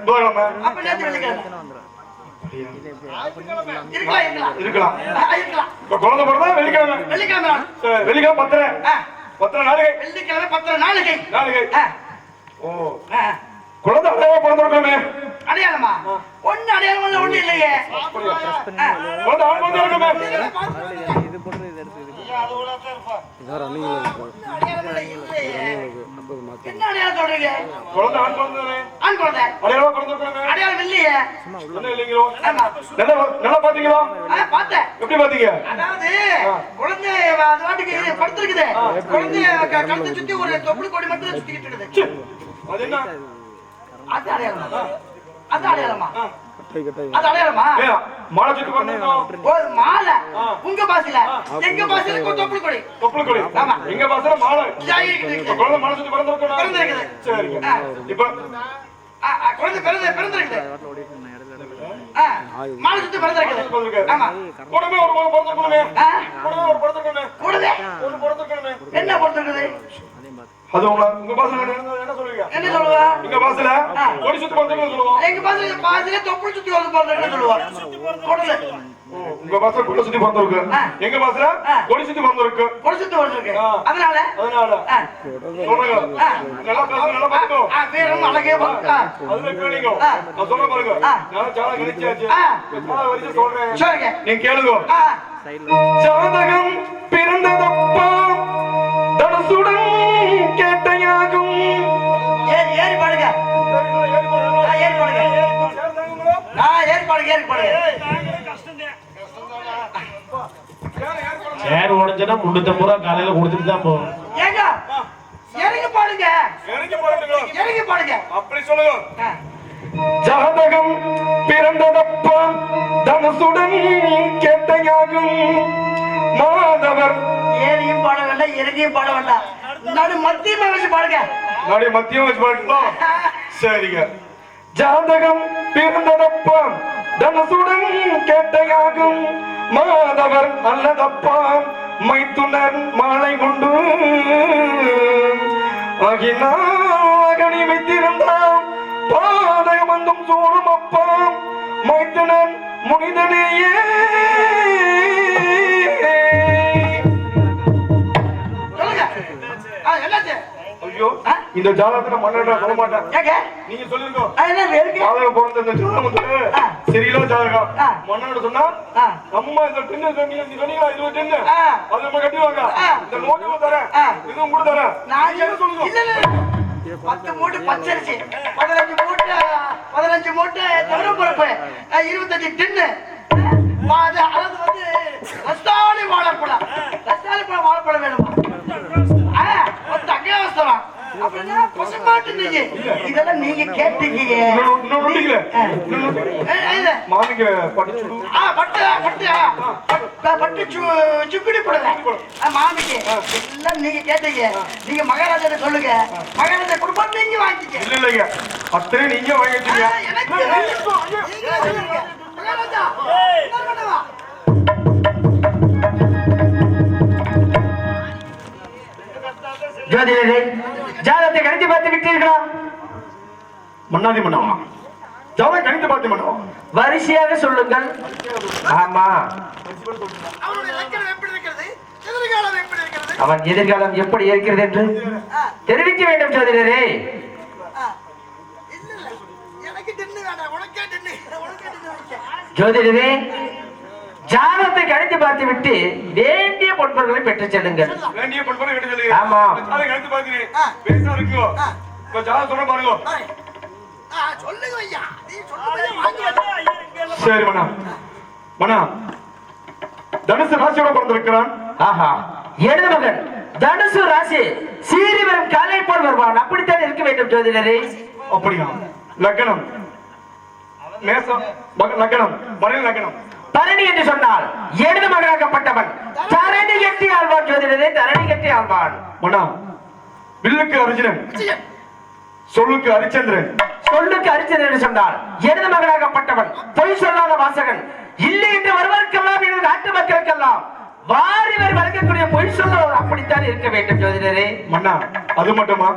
புதன்கிழமை அப்ப நேற்று வெள்ளிக்கிழமை இருக்கலாம் இருக்கலாம் இருக்கலாம் இப்ப குழந்தை போறதா வெள்ளிக்கிழமை வெள்ளிக்கிழமை நாள். சரி, வெள்ளிக்கிழமை 10 நாளுக்கு வெள்ளிக்கிழமை 10 நாளைக்கு நாளுக்கு ஓ குழந்தை அடையாளமா பிறந்திருக்கோமே அடையாளமா ஒண்ணு அடையாளம் இல்ல ஒண்ணு இல்லையே குழந்தை ஆண் குழந்தை இருக்குமே என்ன அடையாளம் சொல்றீங்க குழந்தை ஆண் குழந்தை தானே? ஆண் குழந்தை அடையாளமா பிறந்திருக்கோமே அடையாளம் இல்லையே என்ன இல்லைங்களோ ஆமா நல்லா நல்லா பாத்தீங்களா பார்த்தேன் எப்படி பாத்தீங்க அதாவது குழந்தை அது வாட்டுக்கு படுத்திருக்குது குழந்தைய கழுத்தை சுத்தி ஒரு தொப்புள் கொடி மட்டும் சுத்திக்கிட்டு இருக்குது அது என்ன அது அடையாளமா அது அடையாளமா அது அடையாளமா ஏய், மாலை சுத்தி பிறந்திருக்கோம் ஒரு மாலை உங்க பாசையில எங்க பாசையில தொப்புள் கொடி தொப்புள் கொடி ஆமா. எங்க பாசல மாலை இதா இருக்குது. இப்ப குழந்தை மாலை சுத்தி பிறந்திருக்கோம் பிறந்திருக்குது. சரிங்க இப்ப குழந்தை பிறந்திருக்குது மாலை சுத்தி பிறந்திருக்குது பிறந்திருக்கு. ஆமா கூடவே ஒரு மாலை பிறந்திருக்கோமே ஆ, கூடவே ஒரு பிறந்திருக்கோமே கூடவே ஒண்ணு பிறந்திருக்கோமே என்ன பிறந்திருக்குது அது உங்க பாசல என்ன சொல்லுவீங்க என்ன சொல்லுவா எங்க பாசல கொடி சுத்தி பிறந்திருக்கோம் சொல்லுவோம் எங்க பாசையில தொப்புள் சுத்தி வந்து பிறந்திருக்குன்னு சொல்லுவா குழந்தை உங்க பாசல கொடி சுத்தி பிறந்திருக்கு எங்க பாசல கொடி சுத்தி பிறந்திருக்கு கொடி சுத்தி வந்திருக்கு அதனால அதனால சொல்றேங்க நல்லா பேசுங்க நல்லா பாத்துக்கோ பேரும் அழகே அதுல கேளுங்க நான் சொல்றேன் பாருங்க நான் சாலா கழிச்சாச்சு சாலா வரிசை சொல்றேன் சொல்லுங்க நீங்க கேளுங்க ஜாதகம் பிறந்ததப்பா தனசுடன் கேட்டையாகும் ஏறி பாடுங்க ஏறி பாடுங்க ஏறி பாடுங்க ஏறி பாடுங்க சேர் உடைஞ்சனா 350 ரூபா காலையில கொடுத்துட்டு தான் போகும் ஏங்க இறங்கி பாடுங்க இறங்கி பாடுங்க அப்படி சொல்லுங்க ஜாதகம் பிறந்ததப்பா தனசுடன் கேட்டையாகும் மாதவர் ஏறியும் பாட வேண்டாம் இறங்கியும் பாட வேண்டாம் நடு மத்தியமா வச்சு பாடுங்க நாடி மத்தியம் வச்சு பாருங்களா சரிங்க ஜாதகம் பிறந்ததப்பா தனசுடன் கேட்டையாகும் மாதவர் அல்லதப்பா மைத்துனர் மாலை கொண்டு அகினாகனி வைத்திருந்தாம் பாதகம் வந்தும் சூடும் அப்பா மைத்துனர் முனிதனையே சொல்லுங்க என்னாச்சு ஐயோ இந்த ஜாதகத்தை மன்னடா சொல்ல மாட்டேன் ஏங்க நீங்க சொல்லிருக்கோ என்ன இருக்கு ஜாதகம் பிறந்த இந்த ஜாதகம் வந்து சரியில்லை ஜாதகம் மன்னோட சொன்னா ஆ. நம்ம இந்த டின்னு சொன்னீங்களா 20 டின்னு ஆ. அது நம்ம கட்டிவாங்க இந்த நோட்டுல தரேன் இதுவும் கூட தரேன் நான் நீங்க சொல்லுங்க இல்ல 10 மூட்டை பச்சரிசி 15 மூட்டை தவறு பருப்பு 25 டின்னு அதாவது வந்து ரஸ்தாலி வாழைப்பழம் வாழைப்பழம் வேணுமா அங்கேவசரம் அப்படின்னா பசுமாட்டு நெய் இதெல்லாம் நீங்க கேட்டீங்க இன்னொன்னு நோட்டிக்கல மாமிங்க பட்டு பட்டு சுக்குடி போடுங்க மாமிக்கு எல்லாம் நீங்க கேட்டீங்க நீங்க மகாராஜா சொல்லுங்க மகாராஜா குடும்பம் நீங்க வாங்கிக்க இல்ல இல்லைங்க அத்தனை நீங்க வாங்கிட்டீங்க மகாராஜா ஜோதிடரே ஜாதகத்தை கணித்து பார்த்து விட்டீர்களா மன்னாதி மன்னவா ஜாதகம் கணித்து பார்த்து மன்னவா வரிசையாக சொல்லுங்கள் ஆமா அவருடைய லட்சணம் எப்படி இருக்கிறது எதிர்காலம் எப்படி இருக்கிறது அவன் எதிர்காலம் எப்படி இருக்கிறது என்று தெரிவிக்க வேண்டும் ஜோதிடரே இல்ல எனக்கு டின்னு வேண்டாம் உனக்கே டின்னு ஜோதிடரே ஜாதகத்தை கணித்து பார்த்து விட்டு வேண்டிய பொன்பொருட்களை பெற்றுச் செல்லுங்கள் வேண்டிய பண்பரை கிட்ட சொல்லுங்க ஆமா. அதை கணித்து பார்க்கிறேன் பெருசா இருக்கோ இப்ப ஜாதகம் சொல்ல பாருங்க சொல்லுங்க ஐயா நீ சொல்லுங்க சரி மன்னா. மன்னா, தனுசு ராசியோட பிறந்திருக்கிறான். ஆஹா, எனது மகன் தனுசு ராசி சீறி வரும் காலை போல் வருவான். அப்படித்தான் இருக்க வேண்டும் ஜோதிடரே. அப்படியா? லக்னம் மேசம், லக்னம் மணல் லக்னம். தரணி என்று சொன்னால் எனது மகனாகப்பட்டவன் தரணி கட்டி ஆழ்வான் ஜோதிடரே, தரணி கட்டி ஆழ்வான். மன்னா, வில்லுக்கு அர்ஜுனன், சொல்லுக்கு ஹரிச்சந்திரன். சொல்லுக்கு அரிச்சது என்று சொன்னால் எனது மகனாகப்பட்டவன் பொய் சொல்லாத வாசகன். இல்லை என்று வருவதற்கெல்லாம் எனது நாட்டு மக்களுக்கெல்லாம் வாரிவர் வழங்கக்கூடிய பொய் சொல்ல அப்படித்தான் இருக்க வேண்டும் ஜோதிடரே. மன்னா, அது மட்டுமா?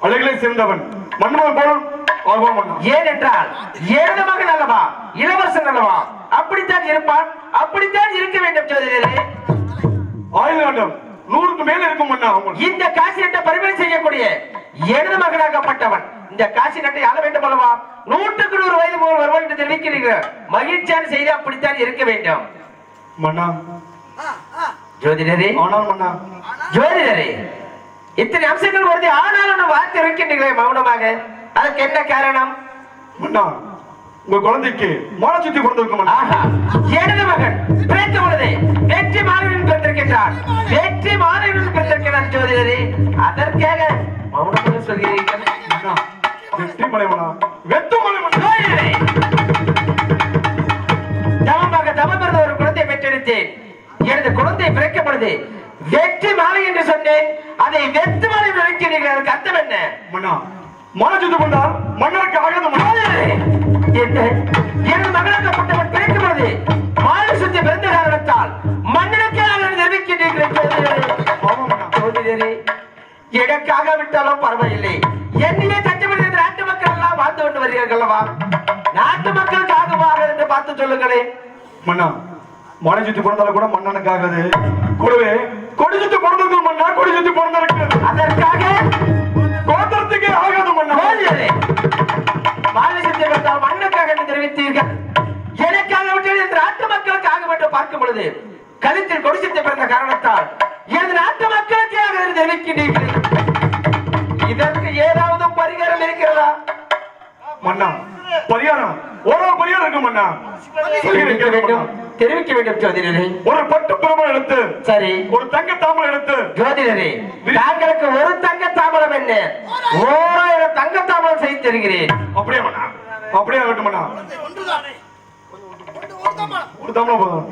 அழகிலே சேர்ந்தவன் மன்மன் போல் ஆழ்வான் மன்னா. ஏனென்றால் எனது மகன் அல்லவா, இளவரசன் அல்லவா, அப்படித்தான் இருப்பான், அப்படித்தான் இருக்க வேண்டும் ஜோதிடரே. ஆயுதம் 100க்கு மேல இருக்கும் மன்னா. இந்த காசி நட்டை பரிமாணி செய்யக்கூடிய எனது மகனாகப்பட்டவன் இந்த காசி நட்டை ஆள வேண்டும் அல்லவா, 100க்கு 100 வயது போல் வருவான் என்று தெரிவிக்கிறீர்கள். மகிழ்ச்சியான செய்தி அப்படித்தான் இருக்க வேண்டும் மன்னா. ஜோதிடரே. ஆனால் மன்னா, ஜோதிடரே, இத்தனை அம்சங்கள் வருது, ஆனாலும் வார்த்தை இருக்கின்றீர்களே மௌனமாக, அதற்கு என்ன காரணம்? மன்னா, உங்க குழந்தைக்கு மாலை சுத்தி பிறந்திருக்கும் மன்னா. ஆஹா, எனது மகன் பிறந்த பொழுது வெற்றி மாலையுடன் பிறந்திருக்கின்றான், வெற்றி மாலையுடன் பிறந்திருக்கிறான் ஜோதிடரே. அதற்காக மௌனமாக சொல்கிறீர்கள். மன்னா, வெற்றி மலை மன்னா, வெத்து மலை மன்னா. ஜோதிடரே, தவமாக தவம் இருந்த ஒரு குழந்தை பெற்றெடுத்தேன். எனது குழந்தை பிறக்கும் பொழுது வெற்றி மாலை என்று சொன்னேன், அதை வெத்து மாலை நினைக்கிறீர்கள். அதுக்கு அர்த்தம் என்ன? மன்னா, மாலை சுத்தி கொண்டால் மன்னருக்கு ஆகாத மன்னா. எனது மகனாகப்பட்டவன் பிறக்கும் பொழுது மாலை சுத்தி பிறந்த காரணத்தால் மன்னனுக்கே நிரூபிக்கின்றீர்கள் ஜோதிடரே. எனக்காக விட்டாலும் பரவாயில்லை, என்னையே தஞ்சமடைந்த நாட்டு மக்கள் எல்லாம் வாழ்ந்து கொண்டு வருகிறார்கள் அல்லவா, நாட்டு மக்களுக்காக என்று பார்த்து சொல்லுங்களேன். மன்னா, மாலை சுத்தி பிறந்தாலும் கூட மன்னனுக்காகது. கூடவே கொடி சுத்தி பிறந்திருக்கும் மன்னா, கொடி சுத்தி பிறந்திருக்கு. அதற்காக கோத்திரத்துக்கே ஆகாது மன்னா. ஜோதிடரே, மாலை சுத்தி பிறந்தால் மண்ணுக்காக என்று தெரிவித்தீர்கள். எனக்காக விட்டு இந்த நாட்டு மக்களுக்காக என்று பார்க்கும் பொழுது கழுத்தில் கொடி சுத்தி பிறந்த காரணத்தால் எனது நாட்டு மக்களுக்காக என்று தெரிவிக்கின்றீர்கள். இதற்கு ஏதாவது பரிகாரம் இருக்கிறதா? மன்னா, பரிகாரம் ஒரு பரிகாரம் இருக்கு மன்னா. தெரிவிக்க வேண்டும் ஜோதிடரே. ஒரு பட்டு பிரபலம் எடுத்து, சரி, ஒரு தங்க தாமரம் எடுத்து. ஜோதிடரே, தாங்களுக்கு ஒரு தங்க தாமரம் என்ன, 1000 தங்க தாமரம் செய்து தருகிறேன். அப்படியே மன்னா, அப்படியே ஆகட்டும் மன்னா. ஒரு தாமரம் போதும்.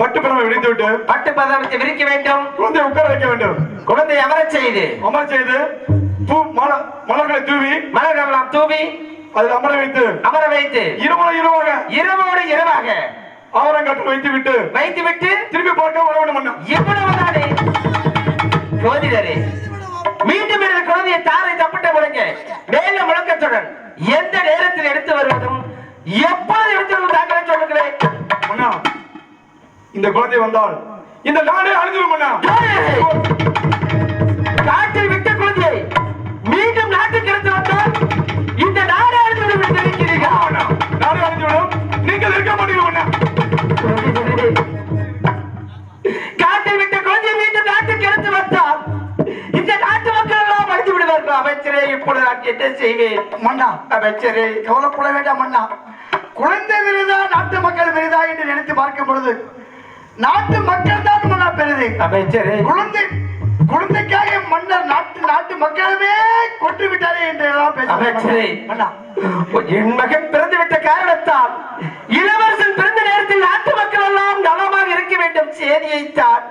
பட்டு பிரபலம் விரித்து விட்டு பட்டு பதவத்தை விரிக்க வேண்டும், குழந்தையை உட்கார வைக்க வேண்டும். குழந்தை அமரச் செய்து அமர் செய்து மலர்களை தூவி மலர்களெல்லாம் தூவி அதில் அமர வைத்து இரவோடு இரவாக ஆவரங்காட்டில் வைத்து விட்டு திரும்பி பார்க்க வர வேண்டும் மன்னா. இவ்வளவுதானே ஜோதிடரே? மீண்டும் எனது குழந்தையை தாரை தப்பிட்ட முழங்க மேல முழக்கத்துடன் எந்த நேரத்தில் எடுத்து வருவதும் எப்போது எடுத்து வருவதாக சொல்லுங்களேன் மன்னா. இந்த குழந்தை வந்தால் இந்த நாடே அழிஞ்சிடும் மன்னா. காட்டில் விட்ட குழந்தையை மீண்டும் நாட்டுக்கு எடுத்து வந்தால் இந்த நாடே அழிந்துவிடும் என்று நினைக்கிறீர்கள். நாடே அழிஞ்சிவிடும், நீங்கள் இருக்க மாட்டீங்க மன்னா. காட்டில் விட்ட குழந்தையை மீண்டும் நாட்டுக்கு எடுத்து வந்தால் இந்த நாட்டு மக்கள் எல்லாம் அழிந்து விடுவார்கள். அமைச்சரே, இப்பொழுது நான் என்ன செய்வேன்? மன்னா, அமைச்சரே, கவலைப்பட வேண்டாம் மன்னா. குழந்தை விருதா நாட்டு மக்கள் விருதா என்று நினைத்து பார்க்கும் பொழுது நாட்டு மக்கள் தான் மன்னா பெருது. அமைச்சரே, குழந்தைக்காக மன்னர் நாட்டு மக்களவே கொண்டு விட்டாரே என்று அமைச்சரே, என் மகன் பிறந்து விட்ட காரணத்தால் இளவரசன் பிறந்த நேரத்தில் நாட்டு மக்கள் எல்லாம் நலமாக இருக்க வேண்டும் செய்தியைத்தான்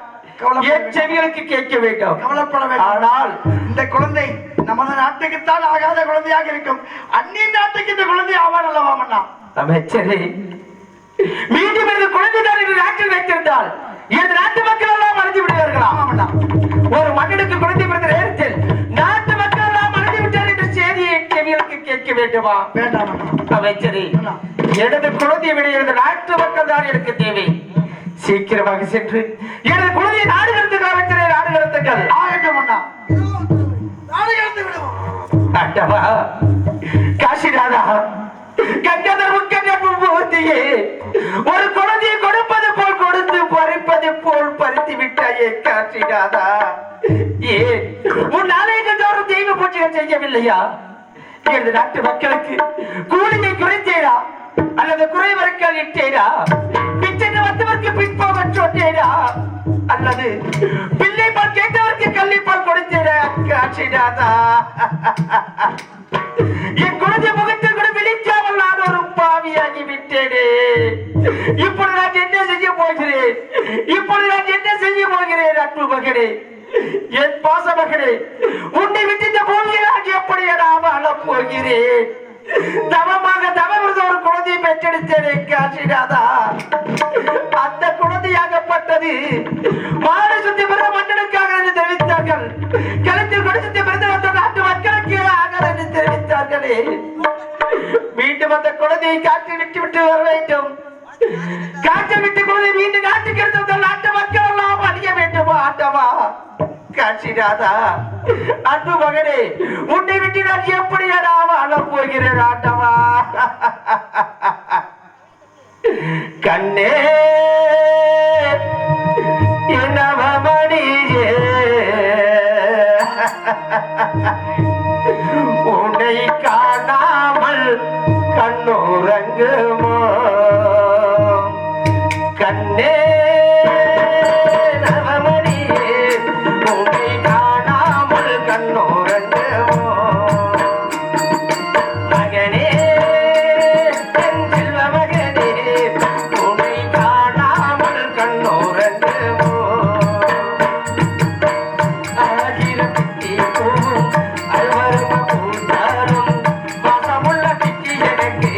என் செவிகளுக்கு கேட்க வேண்டும். கவலைப்பட வேண்டாம். ஆனால் இந்த குழந்தை நமது நாட்டுக்குத்தான் ஆகாத குழந்தையாக இருக்கும், அந்நிய நாட்டுக்கு இந்த குழந்தை ஆவான் அல்லவா மன்னா? அமைச்சரே, மீண்டும் இந்த குழந்தை தான் இந்த நாட்டில் வைத்திருந்தால் இந்த நாட்டு மக்கள் எல்லாம் அழிந்து விடுவார்களா? ஒரு மன்னனுக்கு குழந்தை பிறந்த நேரத்தில் நாட்டு மக்கள் எல்லாம் அழிந்து விட்டார் என்ற செய்தியை செவிகளுக்கு கேட்க வேண்டுமா? வேண்டாம் அமைச்சரே, எனது குழந்தையை விட எனது நாட்டு மக்கள் தான் எனக்கு தேவை. சீக்கிரமாக சென்று எனது குழந்தையை நாடு கடத்துங்கள் அமைச்சரே, நாடு கடத்துங்கள். ஆகட்டும் மன்னா, நாடு கடத்து விடுவோம். ஆண்டவா, காசிநாதா, கங்கதர் முக்கே, ஒரு குழந்தையை கொடுப்பது போல் கொடுத்து பறிப்பது போல் பறித்து விட்டாயே காசிநாதா. ஏன் உன் நாளைகள் தோறும் தெய்வ பூஜைகள் செய்யவில்லையா? எனது நாட்டு மக்களுக்கு கூலியை குறைத்தேடா, அல்லது குறைவர்கள் இட்டேனா பிச்சை வந்தவருக்கு பின்போக சொன்னேனா அல்லது பிள்ளை பால் கேட்டவருக்கு கள்ளிப்பால் கொடுத்தேனா காட்சிடாதா என் குழந்தை முகத்தில் கூட விழிச்சாமல் நான் ஒரு பாவியாகி விட்டேனே. இப்பொழுது நான் என்ன செய்ய போகிறேன்? இப்பொழுது நான் என்ன செய்ய போகிறேன்? அன்பு மகனே, என் பாச மகனே, உன்னை விட்டு இந்த பூமியை நான் எப்படி வாழப் போகிறேன்? தவமாக தவறுத ஒரு குழந்தையை பெற்றெடுத்தேனே காட்சிடாதா. அந்த குழந்தையாகப்பட்டது மாலை சுத்தி பிறந்த மன்னனுக்காக என்று தெரிவித்தார்கள். கழுத்தில் கொடுத்து பிறந்த அந்த நாட்டு மக்களுக்கு ஆக என்று தெரிவித்தார்களே. மீண்டும் அந்த குழந்தையை காற்று விட்டு வர வேண்டும். காற்று விட்டு குழந்தை மீண்டும் நாட்டுக்கு எடுத்து நாட்டு மக்கள் எல்லாம் அழிய வேண்டும். ஆண்டவா காட்சிடாதா. அன்பு மகனே, உன்னை விட்டு நான் எப்படி வாழப் போகிறேன் ஆண்டவா. கண்ணே நவமணியே, உன்னை காணாமல் கண்ணுறங்குமோ? கண்ணே நவமணியே, உன்னை காணாமல் கண்ணுறங்குமோ? மகனே என் செல்வ மகனே, உன்னை காணாமல் கண்ணுறங்குமோ? ஆயிரம் பித்தி பூவும் அல்வரும பூத்தாரும் வாசமுள்ள பித்தி எனக்கு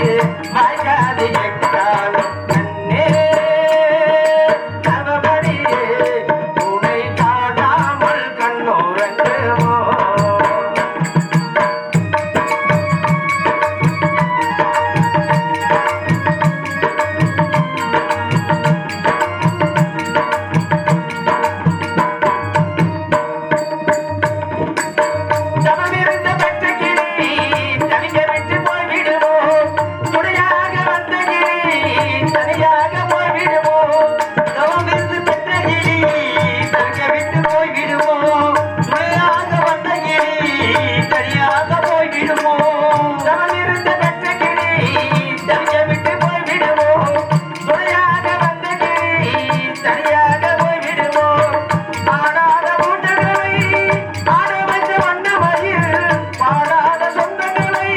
வாய்க்காது எக்காலும். கண்ணே நவமணியே, உன்னை காணாமல் கண்ணுறங்குமோ? தவமிருந்த பெற்ற கிளி தனிக்க விட்டு போய்விடுமோ? துணையாக வந்த கிளி தனியாக போய்விடுமோ? தவமிருந்து பெற்ற கிளி தனிக்க விட்டு போய்விடுமோ? துணையாக வந்த கிளி தனியாக போய்விடுமோ? தவமிருந்த பெற்ற கிளி தனிக்க விட்டு போய்விடுமோ? துணையாக வந்த கிளி தனியாக போய்விடுமோ? ஆடாத கூட்டங்களை ஆட வைத்த வண்ணமயில், பாடாத சொந்தங்களை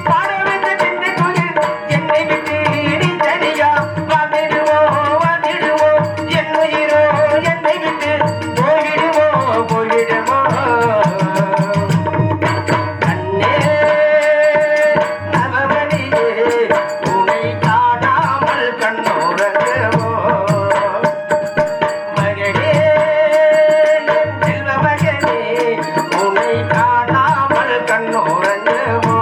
பாட வைத்த சின்ன குயில், என்னை விட்டு நீ தனியா வாழ்ந்திடுவோ வாழ்ந்திடுவோ? என் உயிரோ என்னை விட்டு போயிடுவோ போயிடுவோ? கண்ணே நவமணியே, உன்னை காணாமல் கண்ணுறங்குமோ? மகனே என் செல்வ மகனே, உன்னை காணாமல் கண்ணுறங்குமோ?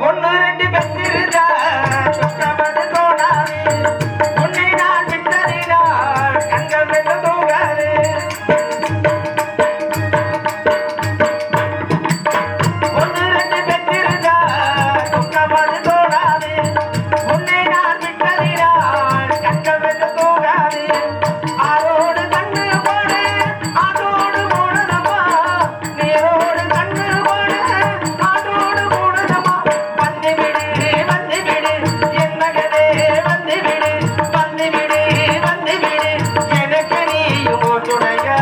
ஒன்னு ரெண்டு பெற்றிருந்தா சுத்தமது தோணாது, உன்னை நான் விட்டதினால் கண்கள் வெட்ட தூங்காது. ஒன்னு ரெண்டு பெற்றிருந்தா சுத்தமது தோணாது, உன்னை நான் விட்டதினால் கண்கள் வெட்ட தூங்காது. ஆரோடு கண்ணு போடு ஆட்டோடு போடுதம்மா, நீரோடு கண்ணு போடு ஆட்டோடு போடுதம்மா. வந்துவிடு வந்துவிடு என் மகனே, வந்துவிடு வந்துவிடு வந்துவிடு, எனக்கு நீயும் ஓர் துணையா.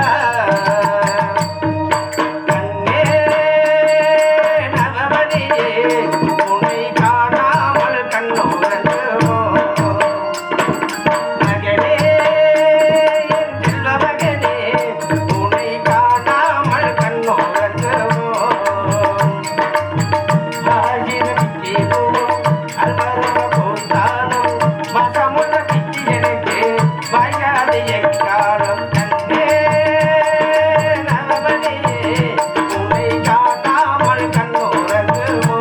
கண்ணே நவமணியே, உன்னை காணாமல் கண்ணுறங்குமோ? மகனே என் செல்வ மகனே, உன்னை காணாமல் கண்ணுறங்குமோ? ஆயிரம் பிச்சி பூவும் அல்வரும பூத்தாலும் வாசமுள்ள பிச்சி எனக்கு வாய்க்காது எக்காலும். கண்ணே நவமணியே, உன்னை காணாமல் கண்ணுறங்குமோ?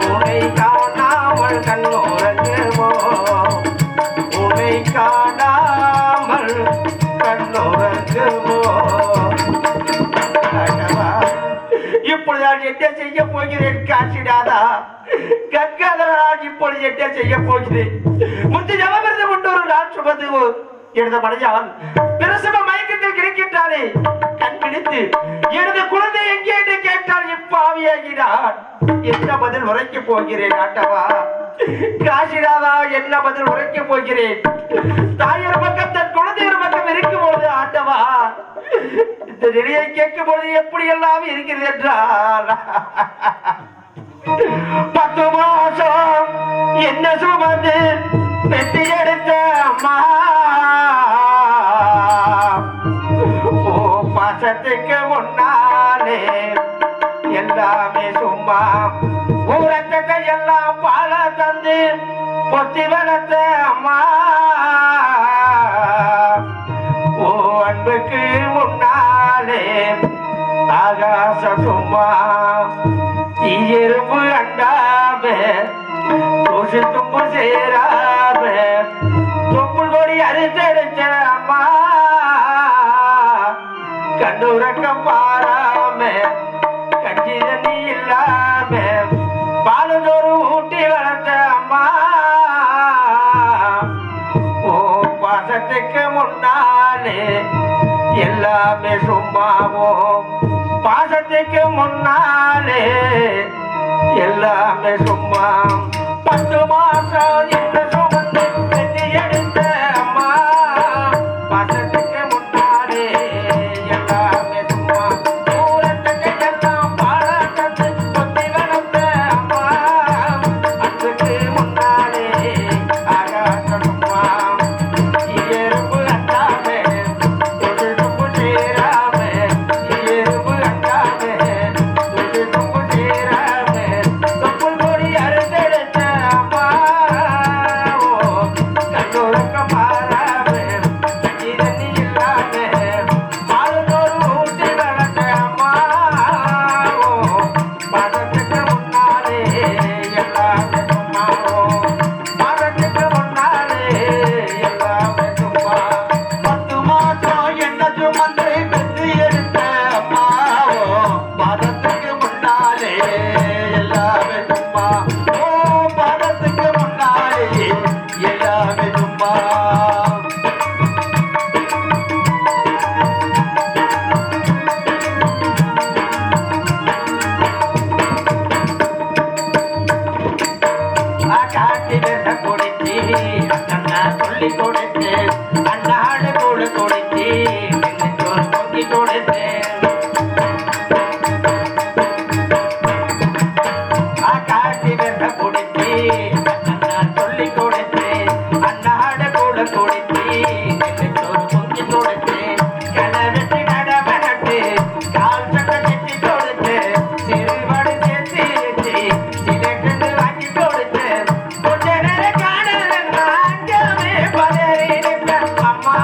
உன்னை காணாமல் கண்ணுறங்குமோ? உன்னை காணாமல் கண்ணுறங்குமோ? ஆண்டவா, இப்பொழுது நான் என்ன செய்ய போகிறேன் காட்சிடாதா. கங்காதர நான் இப்பொழுது என்ன செய்ய போகிறேன்? முந்தி ஜபமிருந்து கொண்டு சொல்வது எனது மனையால் பிரசவ மயக்கத்தில் கிடைக்கின்றாரே கண் பிடித்து எனது குழந்தை எங்கே என்று கேட்டால் இப்பாவியாகிறார். என்ன பதில் உரைக்க போகிறேன் ஆட்டவா? காசிநாதா, என்ன பதில் உரைக்க போகிறேன்? தாயார் பக்கம் தன் குழந்தையர் பக்கம் இருக்கும் பொழுது ஆட்டவா இந்த நிலையை கேட்கும் பொழுது எப்படி எல்லாம் இருக்கிறது என்றார். 10 மாசம் என்ன சுமந்து பெட்டி எடுத்த அம்மா ஓ பாசத்துக்கு முன்னாலே எல்லாமே சும்மா ஊரத்தை எல்லாம் பால தந்து பொத்தி வளர்த்த அம்மா ஓ அன்புக்கு முன்னாலே ஆகாச சும்மா எறும்பு அண்டாம தூசு துப்பு சேராம தொப்பு கொடி அரிச்செடுத்த அம்மா கண்ணுறக்கம் பாராம கஞ்சி தண்ணி இல்லாம பாலுதோறு ஊட்டி வளர்த்த அம்மா ஓ பாசத்துக்கு முன்னாலே எல்லாமே சும்மாவோ பாசத்துக்கு முன்னாலே எல்லாமே சும்மா 10 மாசம் என்ன சுமந்து பெட்டி எடுத்த அம்மா பாசத்துக்கு முன்னாலே எல்லாமே சும்மா ஊரத்துக்கு எல்லாம் பாழ தந்து பொத்தி வளர்த்த அம்மா அன்புக்கு முன்னாலே ஆகாச சும்மா எறும்பு அண்டாமே தொடு துப்பு சேராமே எறும்பு அண்டாமே தொடு துப்பு சேராமே தொப்புள் கொடி அறுத்தெடுத்த அம்மா ஓ கண்ணோரக்கம் பாராமே கஞ்சி தண்ணி இல்லாமே பாலுதோறு ஊட்டி வளர்த்த அம்மா ஓ பாசத்துக்கு முன்னாலே எல்லாமே சும்மா ஓ பாசத்துக்கு முன்னாலே எல்லாமே சும்மா 10 மாசம் என்ன சுமந்து பெத்து எடுத்த அம்மாவோ பாதத்துக்கு முன்னாலே எல்லாமே சும்மா ஓ பாதத்துக்கு முன்னாலே எல்லாமே சும்மா காட்டி வெள்ள கொடுத்தி அண்ணா சொல்லி கொடுத்து அண்ணாடு கூட கொடுத்தி சோறு பொங்கி கொடுத்து காட்டி வெள்ள கொடுத்தி அண்ணா சொல்லி கொடுத்து அண்ணாடு கூட கொடுத்தி சோறு பொங்கி கொடுத்து கணவெட்டு நடவனட்டு கால் சட்டை கட்டி கொடுத்து சிறுவடு சேர்த்து வச்சு சிலட்டு வாங்கி கொடுத்து கொஞ்ச நேரம் காணலன்னா அங்கமே பதறி நிற்பேன் அம்மா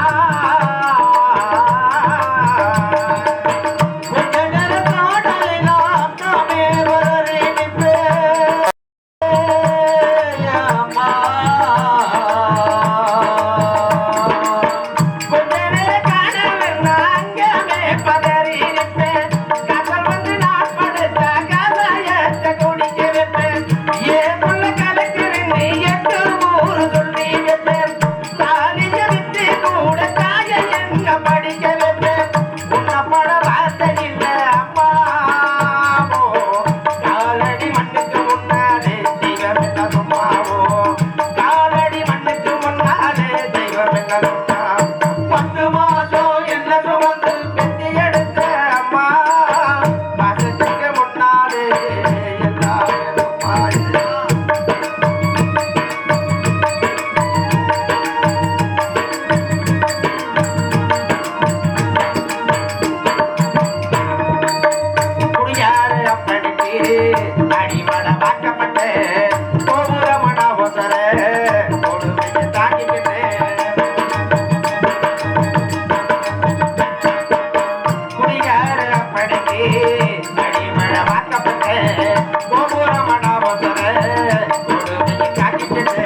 கொஞ்ச நேரம் காணலைன்னா அங்கமே பதறி நிற்பேன் அம்மா கொஞ்ச நேரம் காணலன்னா அங்கமே பதறி நிற்பேன் கசல் வந்து நான் படுத்த கதையத்தை குடிக்க வைப்பேன் ஏன் புள்ள கலக்கிறேன் நீ 8 ஊரு சொல்லி வைப்பேன் தாலிய வித்து கூட தாய எங்க படிக்க வைப்பேன் உன்ன பட வார்த்தை இல்ல அம்மா காலடி மண்ணுக்கு முன்னாலே தெய்வம் என்ன சும்மாவோ காலடி மண்ணுக்கு முன்னாலே தெய்வம் என்ன சும்மா 10 மாசம் என்ன சுமந்து பெத்தி எடுத்த அம்மா பாசத்துக்கு முன்னாலே எல்லாமே சும்மா குடியாறு அப்படிக்கு அடிமட பார்க்கப்பட்ட கோபுரமட ஒசர கொடுமையை தாங்கிக்கிட்டு குடியாறு அப்படிக்கு அடிமட பார்க்கப்பட்ட கோபுரமட ஒசர கொடுமையை தாங்கிக்கிட்டு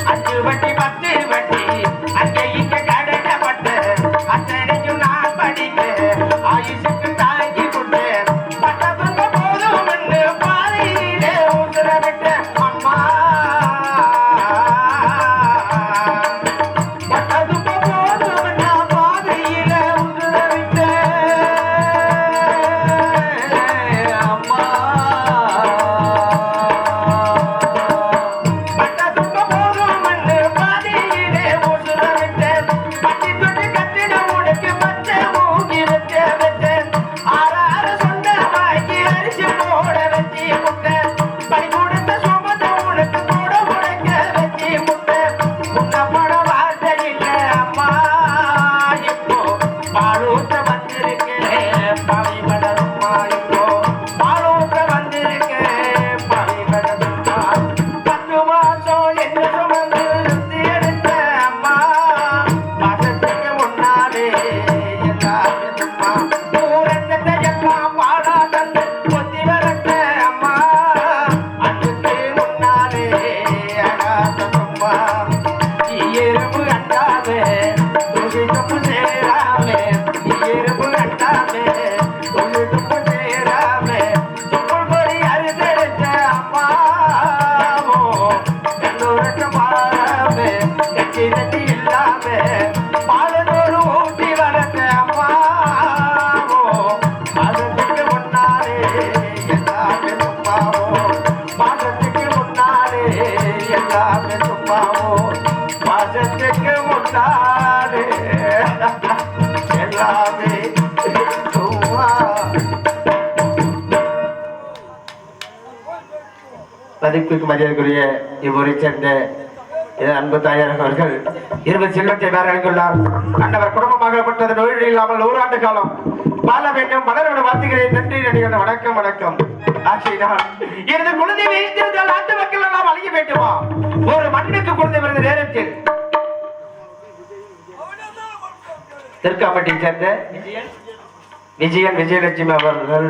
5 வட்டி 10 வட்டி அங்கே இங்க கடனப்பட்டு அத்தனைக்கும் நான் படிக்க ஆயுசுக்கு தாங்கி கொண்டு பட்டப்பங்க போதும் என்று பாதையிலே உசுரவிட்ட அம்மா பட்ட உன்னப்பட வார்த்தை இல்லை அம்மா இப்போ பாலூட்ட வந்திருக்கேன் பவி வளருமா இப்போ பாலூட்ட வந்திருக்கேன் பவி வளருமா 10 மாசம் என்ன சுமந்து எடுத்த அம்மா மாசத்துக்கு முன்னாலே எல்லாமே சும்மா ஊரங்கத்தை எல்லாம் பாடா தந்து கொத்தி வரட்ட அம்மா அதுக்கு முன்னாலே அகாத சும்மா எறும்பு அண்டாவே துடிப்பு சேராமே எறும்பு அண்டாவே துடிப்பு சேராமே துப்புள் பொறி அறுதெடுத்த அம்மாவோ எல்லோருக்கும் பாராமே கட்டி நட்டி இல்லாமே பாலனோடு ஊட்டி வளர்த்த அம்மாவோ மாதத்துக்கு முன்னாலே எல்லாமே சும்மாவோ மாதத்துக்கு முன்னாலே எல்லாமே சும்மாவோ மாதத்துக்கு முன்னாலே எல்லாமே சும்மா. மதிப்புக்கு மரியாதைக்குரிய இவ்வூரை சேர்ந்த அன்பு தாயார் அவர்கள் 20 செல்வத்தை வேறள்ளார். அன்னவர் குடும்பமாகப்பட்டது நோய் இல்லாமல் 100 ஆண்டு காலம் வாழ வேண்டும். மலரோடு வாழ்த்துகிறேன். நன்றி நடிகர். வணக்கம் வணக்கம். ஆட்சியினால் எனது குழந்தை வைத்திருந்தால் நாட்டு மக்கள் எல்லாம் அழிய வேண்டுமா? ஒரு மண்ணுக்கு குழந்தை பிறந்த நேரத்தில் திருக்காம்பட்டியை சேர்ந்த விஜயலட்சுமி அவர்கள்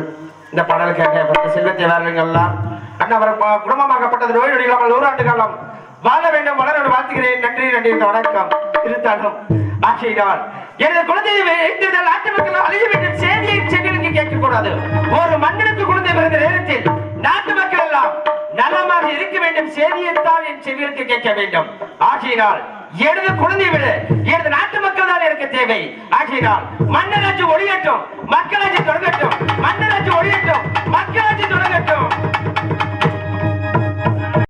இந்த பாடல் கேட்க செல்வத்தை வேறங்கள்லாம் அன்னவர் குடும்பமாகப்பட்டது நோய் இல்லாமல் 100 ஆண்டு காலம் வாழ வேண்டும். மலரோடு வாழ்த்துகிறேன். நன்றி நன்றி. வணக்கம். திருத்தாண்டம் ஆட்சியினால் எனது குழந்தையை வைத்திருந்தால் நாட்டு மக்கள் அழிய வேண்டும் செய்தியை செவிலுக்கு கேட்கக்கூடாது. ஒரு மண்ணிற்கு குழந்தை பிறந்த நேரத்தில் நாட்டு மக்கள் எல்லாம் நலமாக இருக்க வேண்டும் செய்தியைத்தான் என் செவிலுக்கு கேட்க வேண்டும். ஆட்சியினால் எனது குழந்தை விட எனது நாட்டு மக்கள் தான் எனக்கு தேவை. ஆட்சியினால் மன்னராட்சி ஒழியட்டும், மக்களாட்சி தொடங்கட்டும். மன்னராட்சி ஒழியட்டும், மக்களாட்சி தொடங்கட்டும்.